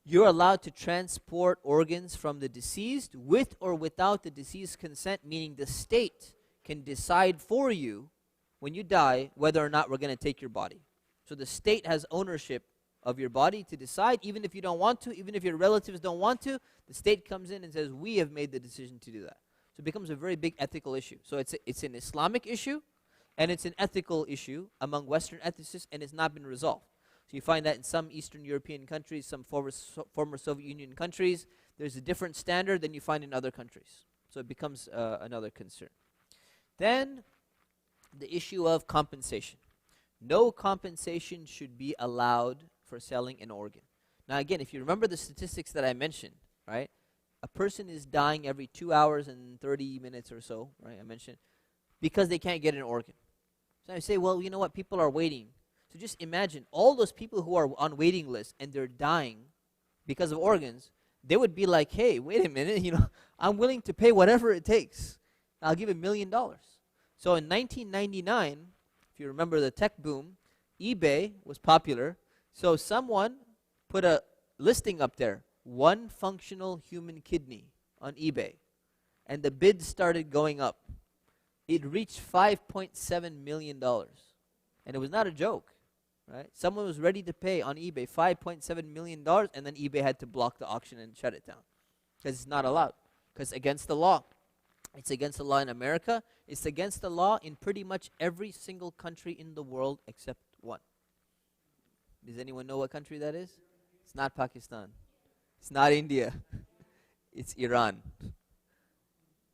you're allowed to transport organs from the deceased with or without the deceased's consent, meaning the state can decide for you when you die whether or not we're going to take your body. So the state has ownership of your body to decide, even if you don't want to, even if your relatives don't want to, the state comes in and says, we have made the decision to do that. So it becomes a very big ethical issue. So it's an Islamic issue, and it's an ethical issue among Western ethicists, and it's not been resolved. So you find that in some Eastern European countries, some former Soviet Union countries, there's a different standard than you find in other countries. So it becomes another concern. Then the issue of compensation. No compensation should be allowed for selling an organ. Now again, if you remember the statistics that I mentioned, right? A person is dying every 2 hours and 30 minutes or so, right? I mentioned, because they can't get an organ. So I say, well, you know what? People are waiting. So just imagine all those people who are on waiting lists and they're dying because of organs. They would be like, hey, wait a minute, I'm willing to pay whatever it takes. I'll give $1 million. So in 1999, if you remember the tech boom, eBay was popular. So someone put a listing up there, one functional human kidney on eBay. And the bid started going up. It reached $5.7 million. And it was not a joke, right? Someone was ready to pay on eBay $5.7 million, and then eBay had to block the auction and shut it down. Because it's not allowed. Because against the law. It's against the law in America. It's against the law in pretty much every single country in the world except one. Does anyone know what country that is? It's not Pakistan. It's not India. It's Iran.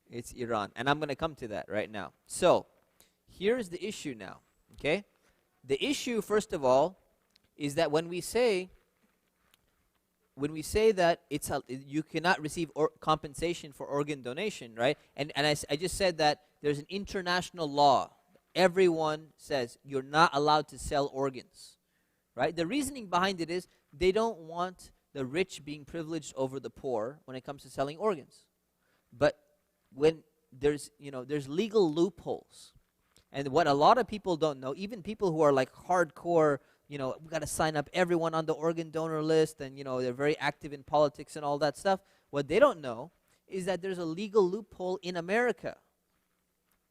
It's Iran. And I'm going to come to that right now. So, here's the issue now, okay? The issue, first of all, is that when we say that you cannot receive compensation for organ donation, right? And I just said that there's an international law. Everyone says you're not allowed to sell organs, right? The reasoning behind it is they don't want the rich being privileged over the poor when it comes to selling organs. But when there's legal loopholes. And what a lot of people don't know, even people who are like hardcore, we got to sign up everyone on the organ donor list, and they're very active in politics and all that stuff. What they don't know is that there's a legal loophole in America,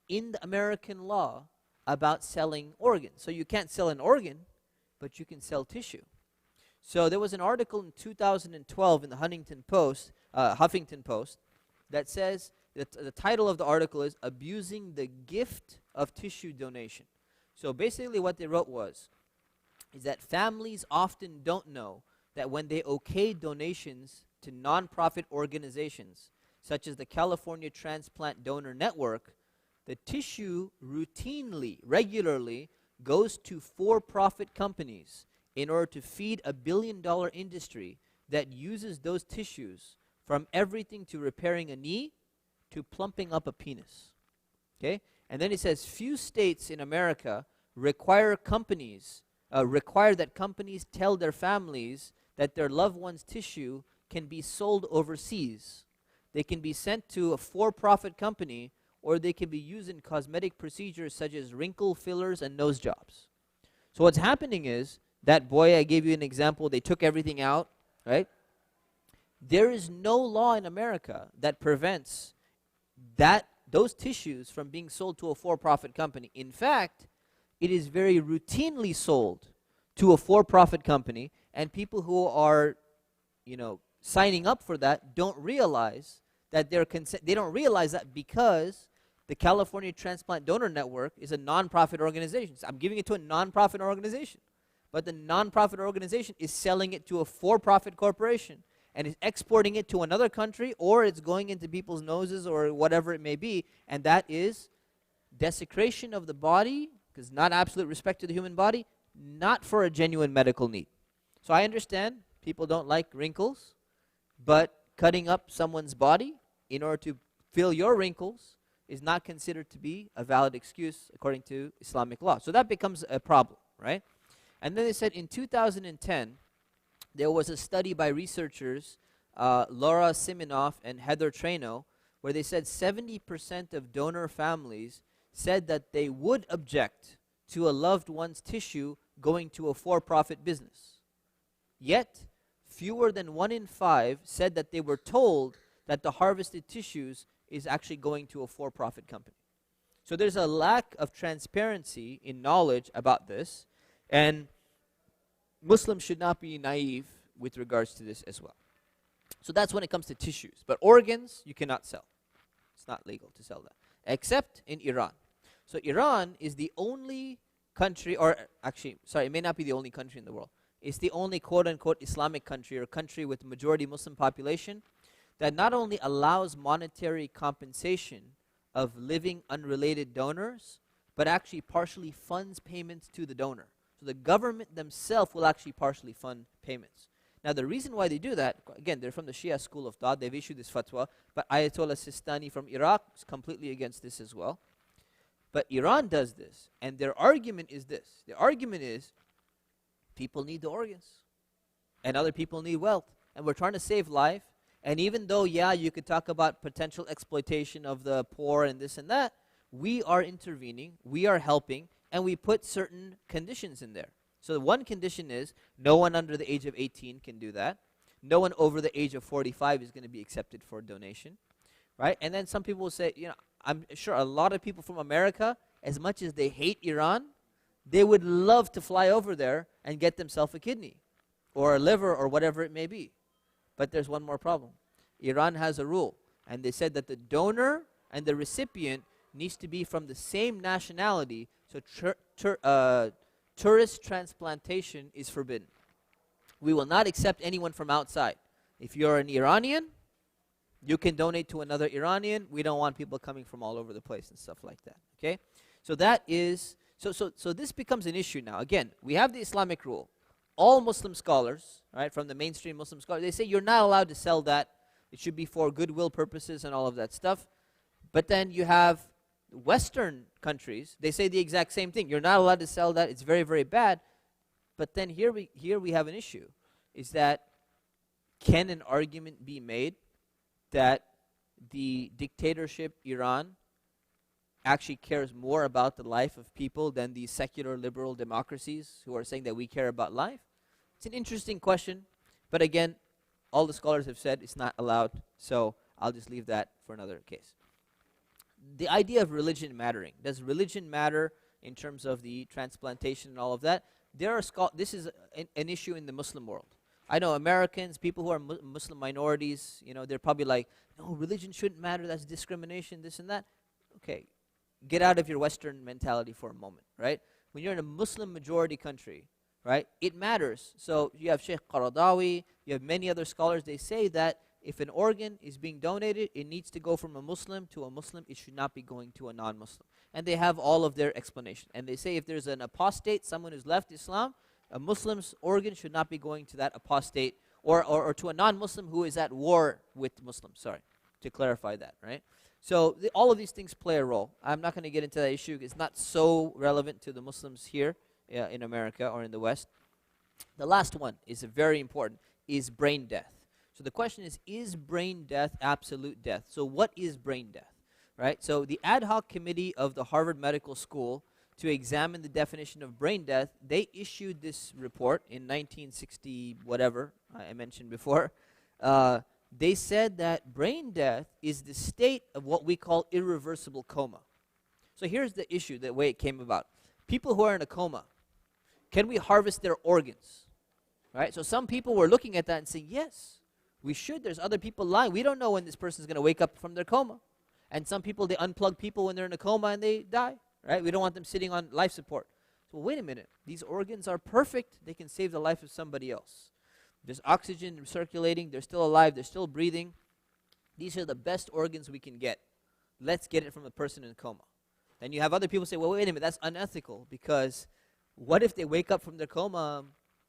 in the American law, about selling organs. So you can't sell an organ, but you can sell tissue. So there was an article in 2012 in the Huffington Post that says that the title of the article is "Abusing the Gift of Tissue Donation." So basically what they wrote is that families often don't know that when they okay donations to nonprofit organizations such as the California Transplant Donor Network, the tissue regularly goes to for-profit companies in order to feed a billion-dollar industry that uses those tissues from everything to repairing a knee to plumping up a penis. Okay? And then it says, few states in America require that companies tell their families that their loved one's tissue can be sold overseas. They can be sent to a for-profit company, or they can be used in cosmetic procedures such as wrinkle fillers and nose jobs. So what's happening is, that boy I gave you an example, they took everything out, right? There is no law in America that prevents those tissues from being sold to a for-profit company. In fact, it is very routinely sold to a for-profit company, and people who are, signing up for that don't realize that they don't realize that because the California Transplant Donor Network is a nonprofit organization. So I'm giving it to a nonprofit organization, but the nonprofit organization is selling it to a for-profit corporation and is exporting it to another country, or it's going into people's noses or whatever it may be, and that is desecration of the body, because not absolute respect to the human body, not for a genuine medical need. So I understand people don't like wrinkles, but cutting up someone's body in order to fill your wrinkles is not considered to be a valid excuse according to Islamic law. So that becomes a problem, right? And then they said in 2010, there was a study by researchers, Laura Siminoff and Heather Traino, where they said 70% of donor families said that they would object to a loved one's tissue going to a for-profit business. Yet, fewer than 1 in 5 said that they were told that the harvested tissues is actually going to a for-profit company. So there's a lack of transparency in knowledge about this, and Muslims should not be naive with regards to this as well. So that's when it comes to tissues. But organs, you cannot sell. It's not legal to sell that, except in Iran. So Iran is the only country, or actually, sorry, it may not be the only country in the world. It's the only quote-unquote Islamic country or country with majority Muslim population that not only allows monetary compensation of living unrelated donors, but actually partially funds payments to the donor. So the government themselves will actually partially fund payments. Now the reason why they do that, again, they're from the Shia school of thought, they've issued this fatwa, but Ayatollah Sistani from Iraq is completely against this as well. But Iran does this, and their argument is this. The argument is, people need the organs, and other people need wealth, and we're trying to save life, and even though, yeah, you could talk about potential exploitation of the poor and this and that, we are intervening, we are helping, and we put certain conditions in there. So one condition is, no one under the age of 18 can do that. No one over the age of 45 is going to be accepted for donation, right? And then some people will say, I'm sure a lot of people from America, as much as they hate Iran, they would love to fly over there and get themselves a kidney or a liver or whatever it may be. But there's one more problem. Iran has a rule, and they said that the donor and the recipient needs to be from the same nationality, so tourist transplantation is forbidden. We will not accept anyone from outside. If you're an Iranian, you can donate to another Iranian. We don't want people coming from all over the place and stuff like that, okay? So that is, so this becomes an issue now. Again, we have the Islamic rule. All Muslim scholars, right, from the mainstream Muslim scholars, they say you're not allowed to sell that. It should be for goodwill purposes and all of that stuff. But then you have Western countries, they say the exact same thing. You're not allowed to sell that. It's very, very bad. But then here we have an issue, is that can an argument be made that the dictatorship Iran actually cares more about the life of people than these secular liberal democracies who are saying that we care about life? It's an interesting question, but again, all the scholars have said it's not allowed, so I'll just leave that for another case. The idea of religion mattering. Does religion matter in terms of the transplantation and all of that? This is an issue in the Muslim world. I know Americans, people who are Muslim minorities, they're probably like, no, religion shouldn't matter, that's discrimination, this and that. Okay, get out of your Western mentality for a moment, right? When you're in a Muslim majority country, right, it matters. So you have Sheikh Qaradawi, you have many other scholars, they say that if an organ is being donated, it needs to go from a Muslim to a Muslim. It should not be going to a non-Muslim. And they have all of their explanation. And they say if there's an apostate, someone who's left Islam, a Muslim's organ should not be going to that apostate or to a non-Muslim who is at war with Muslims. Sorry, to clarify that, right? So all of these things play a role. I'm not going to get into that issue. It's not so relevant to the Muslims here in America or in the West. The last one is very important, is brain death. So the question is brain death absolute death? So what is brain death, right? So the ad hoc committee of the Harvard Medical School to examine the definition of brain death, they issued this report in 1960 whatever I mentioned before. They said that brain death is the state of what we call irreversible coma. So here's the issue, the way it came about. People who are in a coma, can we harvest their organs, right? So some people were looking at that and saying, yes, we should. There's other people lying. We don't know when this person is going to wake up from their coma. And some people, they unplug people when they're in a coma and they die, right? We don't want them sitting on life support. So wait a minute. These organs are perfect. They can save the life of somebody else. There's oxygen circulating. They're still alive. They're still breathing. These are the best organs we can get. Let's get it from the person in a coma. Then you have other people say, well, wait a minute. That's unethical, because what if they wake up from their coma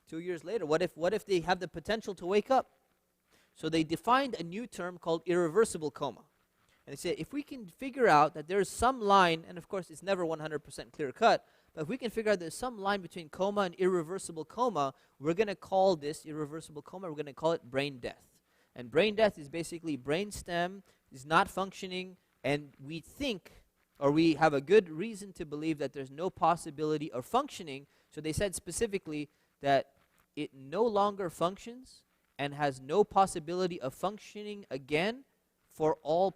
2 years later? What if they have the potential to wake up? So they defined a new term called irreversible coma. And they said, if we can figure out that there's some line, and of course it's never 100% clear cut, but if we can figure out there's some line between coma and irreversible coma, we're going to call this irreversible coma, we're going to call it brain death. And brain death is basically brain stem is not functioning, and we think, or we have a good reason to believe that there's no possibility of functioning. So they said specifically that it no longer functions and has no possibility of functioning again for all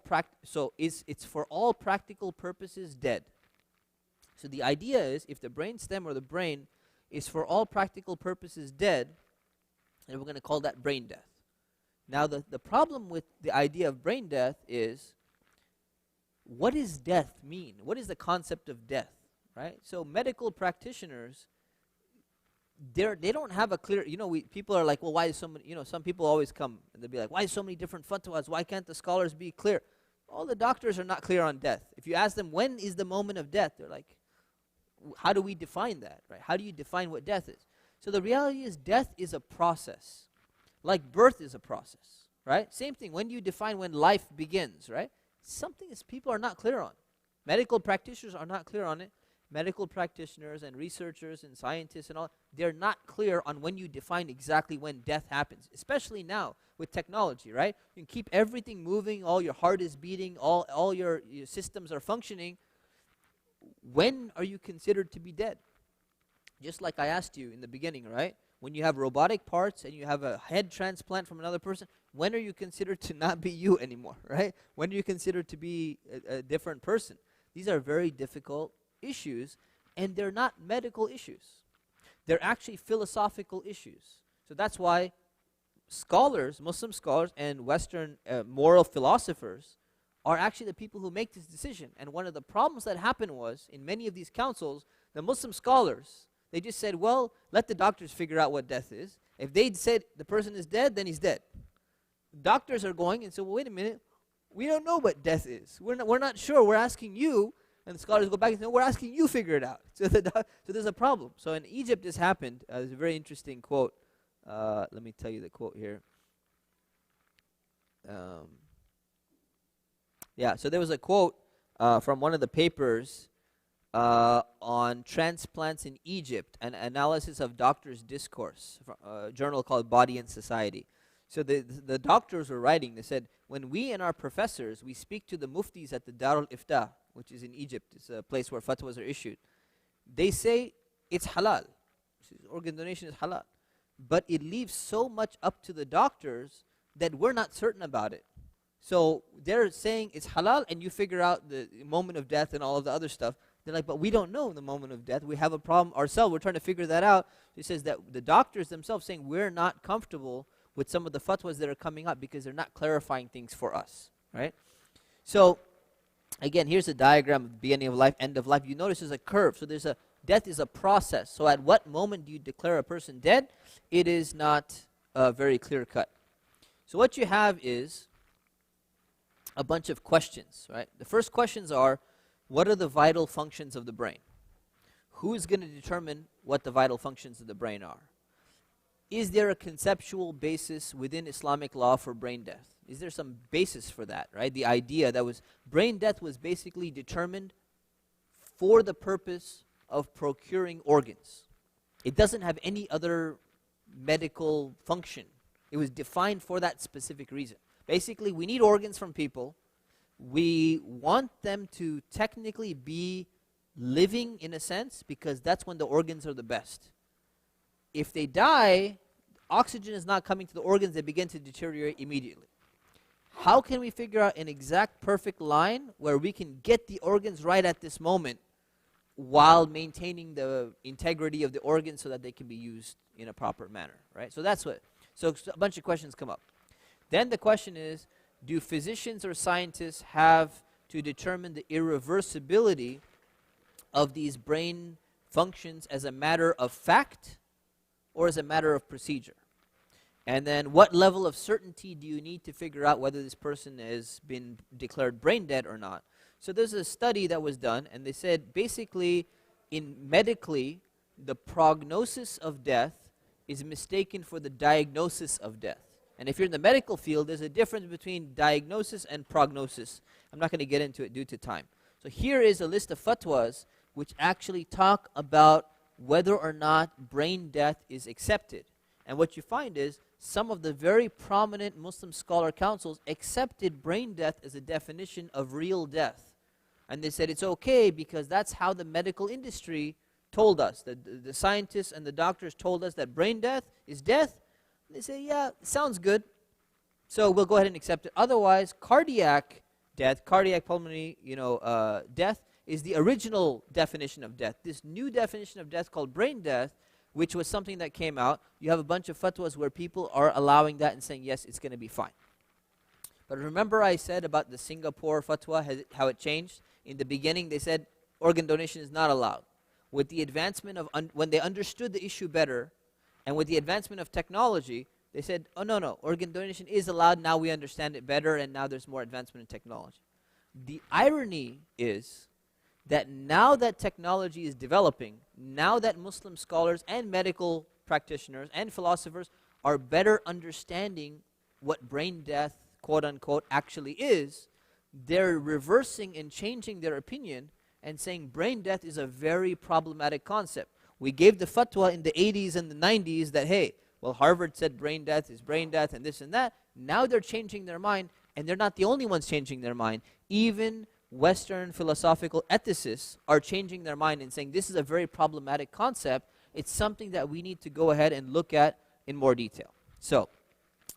it's for all practical purposes dead. So the idea is, if the brain stem or the brain is for all practical purposes dead, then we're going to call that brain death. Now the problem with the idea of brain death is, what does death mean? What is the concept of death, right? So medical practitioners, they don't have a clear, people are like, well, why is so many, some people always come and they'll be like, why so many different fatwas? Why can't the scholars be clear? All the doctors are not clear on death. If you ask them, when is the moment of death? They're like, how do we define that, right? How do you define what death is? So the reality is, death is a process. Like birth is a process, right? Same thing, when you define when life begins, right? Something is people are not clear on. Medical practitioners are not clear on it. Medical practitioners and researchers and scientists and all, they're not clear on when you define exactly when death happens, especially now with technology, right? You can keep everything moving, all your heart is beating, all your systems are functioning. When are you considered to be dead? Just like I asked you in the beginning, right? When you have robotic parts and you have a head transplant from another person, when are you considered to not be you anymore, right? When are you considered to be a different person? These are very difficult issues, and they're not medical issues. They're actually philosophical issues. So that's why scholars, Muslim scholars and Western moral philosophers are actually the people who make this decision. And one of the problems that happened was, in many of these councils, the Muslim scholars, they just said, well, let the doctors figure out what death is. If they'd said the person is dead, then he's dead. Doctors are going and say, well, wait a minute, we don't know what death is. We're not sure. We're asking you. And the scholars go back and say, no, we're asking you figure it out. So there's a problem. So in Egypt this happened. There's a very interesting quote. Let me tell you the quote here. So there was a quote from one of the papers on transplants in Egypt, an analysis of doctors' discourse, from a journal called Body and Society. So the doctors were writing, they said, when we and our professors, we speak to the muftis at the Darul Iftah, which is in Egypt, it's a place where fatwas are issued, they say it's halal. Organ donation is halal. But it leaves so much up to the doctors that we're not certain about it. So they're saying it's halal, and you figure out the moment of death and all of the other stuff. They're like, but we don't know the moment of death. We have a problem ourselves. We're trying to figure that out. It says that the doctors themselves saying we're not comfortable with some of the fatwas that are coming up because they're not clarifying things for us, right? So again, here's a diagram of the beginning of life, end of life. You notice there's a curve. So there's a death is a process. So at what moment do you declare a person dead? It is not very clear cut. So what you have is a bunch of questions, right? The first questions are, what are the vital functions of the brain? Who is going to determine what the vital functions of the brain are? Is there a conceptual basis within Islamic law for brain death? Is there some basis for that, right? The idea that was brain death was basically determined for the purpose of procuring organs. It doesn't have any other medical function. It was defined for that specific reason. Basically, we need organs from people. We want them to technically be living in a sense because that's when the organs are the best. If they die, oxygen is not coming to the organs, they begin to deteriorate immediately. How can we figure out an exact perfect line where we can get the organs right at this moment while maintaining the integrity of the organs so that they can be used in a proper manner, right? So that's what, so a bunch of questions come up. Then the question is, do physicians or scientists have to determine the irreversibility of these brain functions as a matter of fact or as a matter of procedure? And then what level of certainty do you need to figure out whether this person has been declared brain dead or not? So there's a study that was done, and they said basically in medically, the prognosis of death is mistaken for the diagnosis of death. And if you're in the medical field, there's a difference between diagnosis and prognosis. I'm not going to get into it due to time. So here is a list of fatwas which actually talk about whether or not brain death is accepted. And what you find is some of the very prominent Muslim scholar councils accepted brain death as a definition of real death. And they said it's okay because that's how the medical industry told us. The scientists and the doctors told us that brain death is death. They say, yeah, sounds good, so we'll go ahead and accept it. Otherwise, cardiac death, cardiac pulmonary, death is the original definition of death. This new definition of death called brain death, which was something that came out, you have a bunch of fatwas where people are allowing that and saying, yes, it's going to be fine. But remember I said about the Singapore fatwa, how it changed? In the beginning, they said organ donation is not allowed. With the advancement of, when they understood the issue better, and with the advancement of technology, they said, oh, no, organ donation is allowed. Now we understand it better, and now there's more advancement in technology. The irony is that now that technology is developing, now that Muslim scholars and medical practitioners and philosophers are better understanding what brain death, quote unquote, actually is, they're reversing and changing their opinion and saying brain death is a very problematic concept. We gave the fatwa in the 80s and the 90s that, hey, well, Harvard said brain death is brain death and this and that. Now they're changing their mind, and they're not the only ones changing their mind. Even Western philosophical ethicists are changing their mind and saying this is a very problematic concept. It's something that we need to go ahead and look at in more detail. So,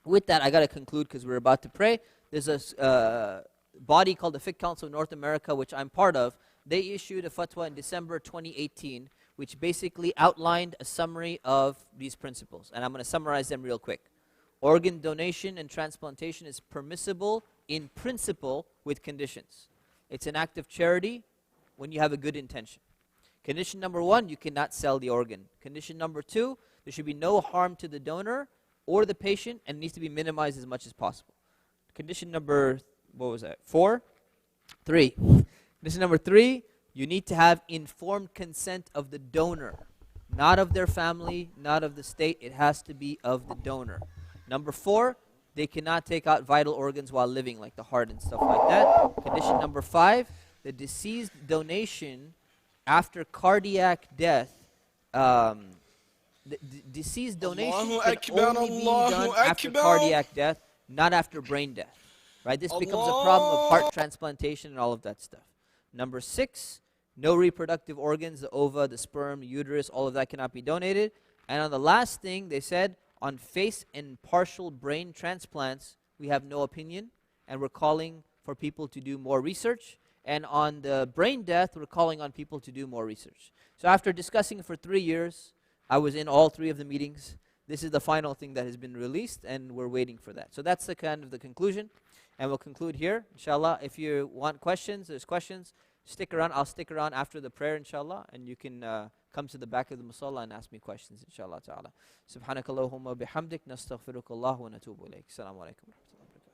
with that, I got to conclude because we're about to pray. There's a body called the Fiqh Council of North America, which I'm part of. They issued a fatwa in December 2018, which basically outlined a summary of these principles. And I'm going to summarize them real quick. Organ donation and transplantation is permissible in principle with conditions. It's an act of charity when you have a good intention. Condition number 1, you cannot sell the organ. Condition number 2, there should be no harm to the donor or the patient, and it needs to be minimized as much as possible. Condition number, 3. Condition number 3, you need to have informed consent of the donor, not of their family, not of the state. It has to be of the donor. Number 4, they cannot take out vital organs while living, like the heart and stuff like that. Condition number 5, the deceased donation after cardiac death, the deceased donation can only be done after cardiac death, not after brain death. Right? This becomes a problem of heart transplantation and all of that stuff. Number 6, no reproductive organs, the ova, the sperm, uterus, all of that cannot be donated. And on the last thing, they said, on face and partial brain transplants, we have no opinion, and we're calling for people to do more research. And on the brain death, we're calling on people to do more research. So after discussing it for 3 years, I was in all 3 of the meetings. This is the final thing that has been released, and we're waiting for that. So that's the kind of the conclusion, and we'll conclude here, inshallah. If you want questions, there's questions. Stick around. I'll stick around after the prayer, inshallah, and you can come to the back of the musalla and ask me questions, inshallah ta'ala. Subhanakallahumma bihamdik, nastaghfirukallah wa natubu ilayk. Assalamu alaikum wa rahmatullahi wa barakatuh.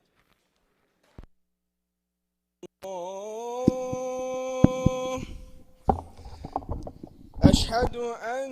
أشهد أن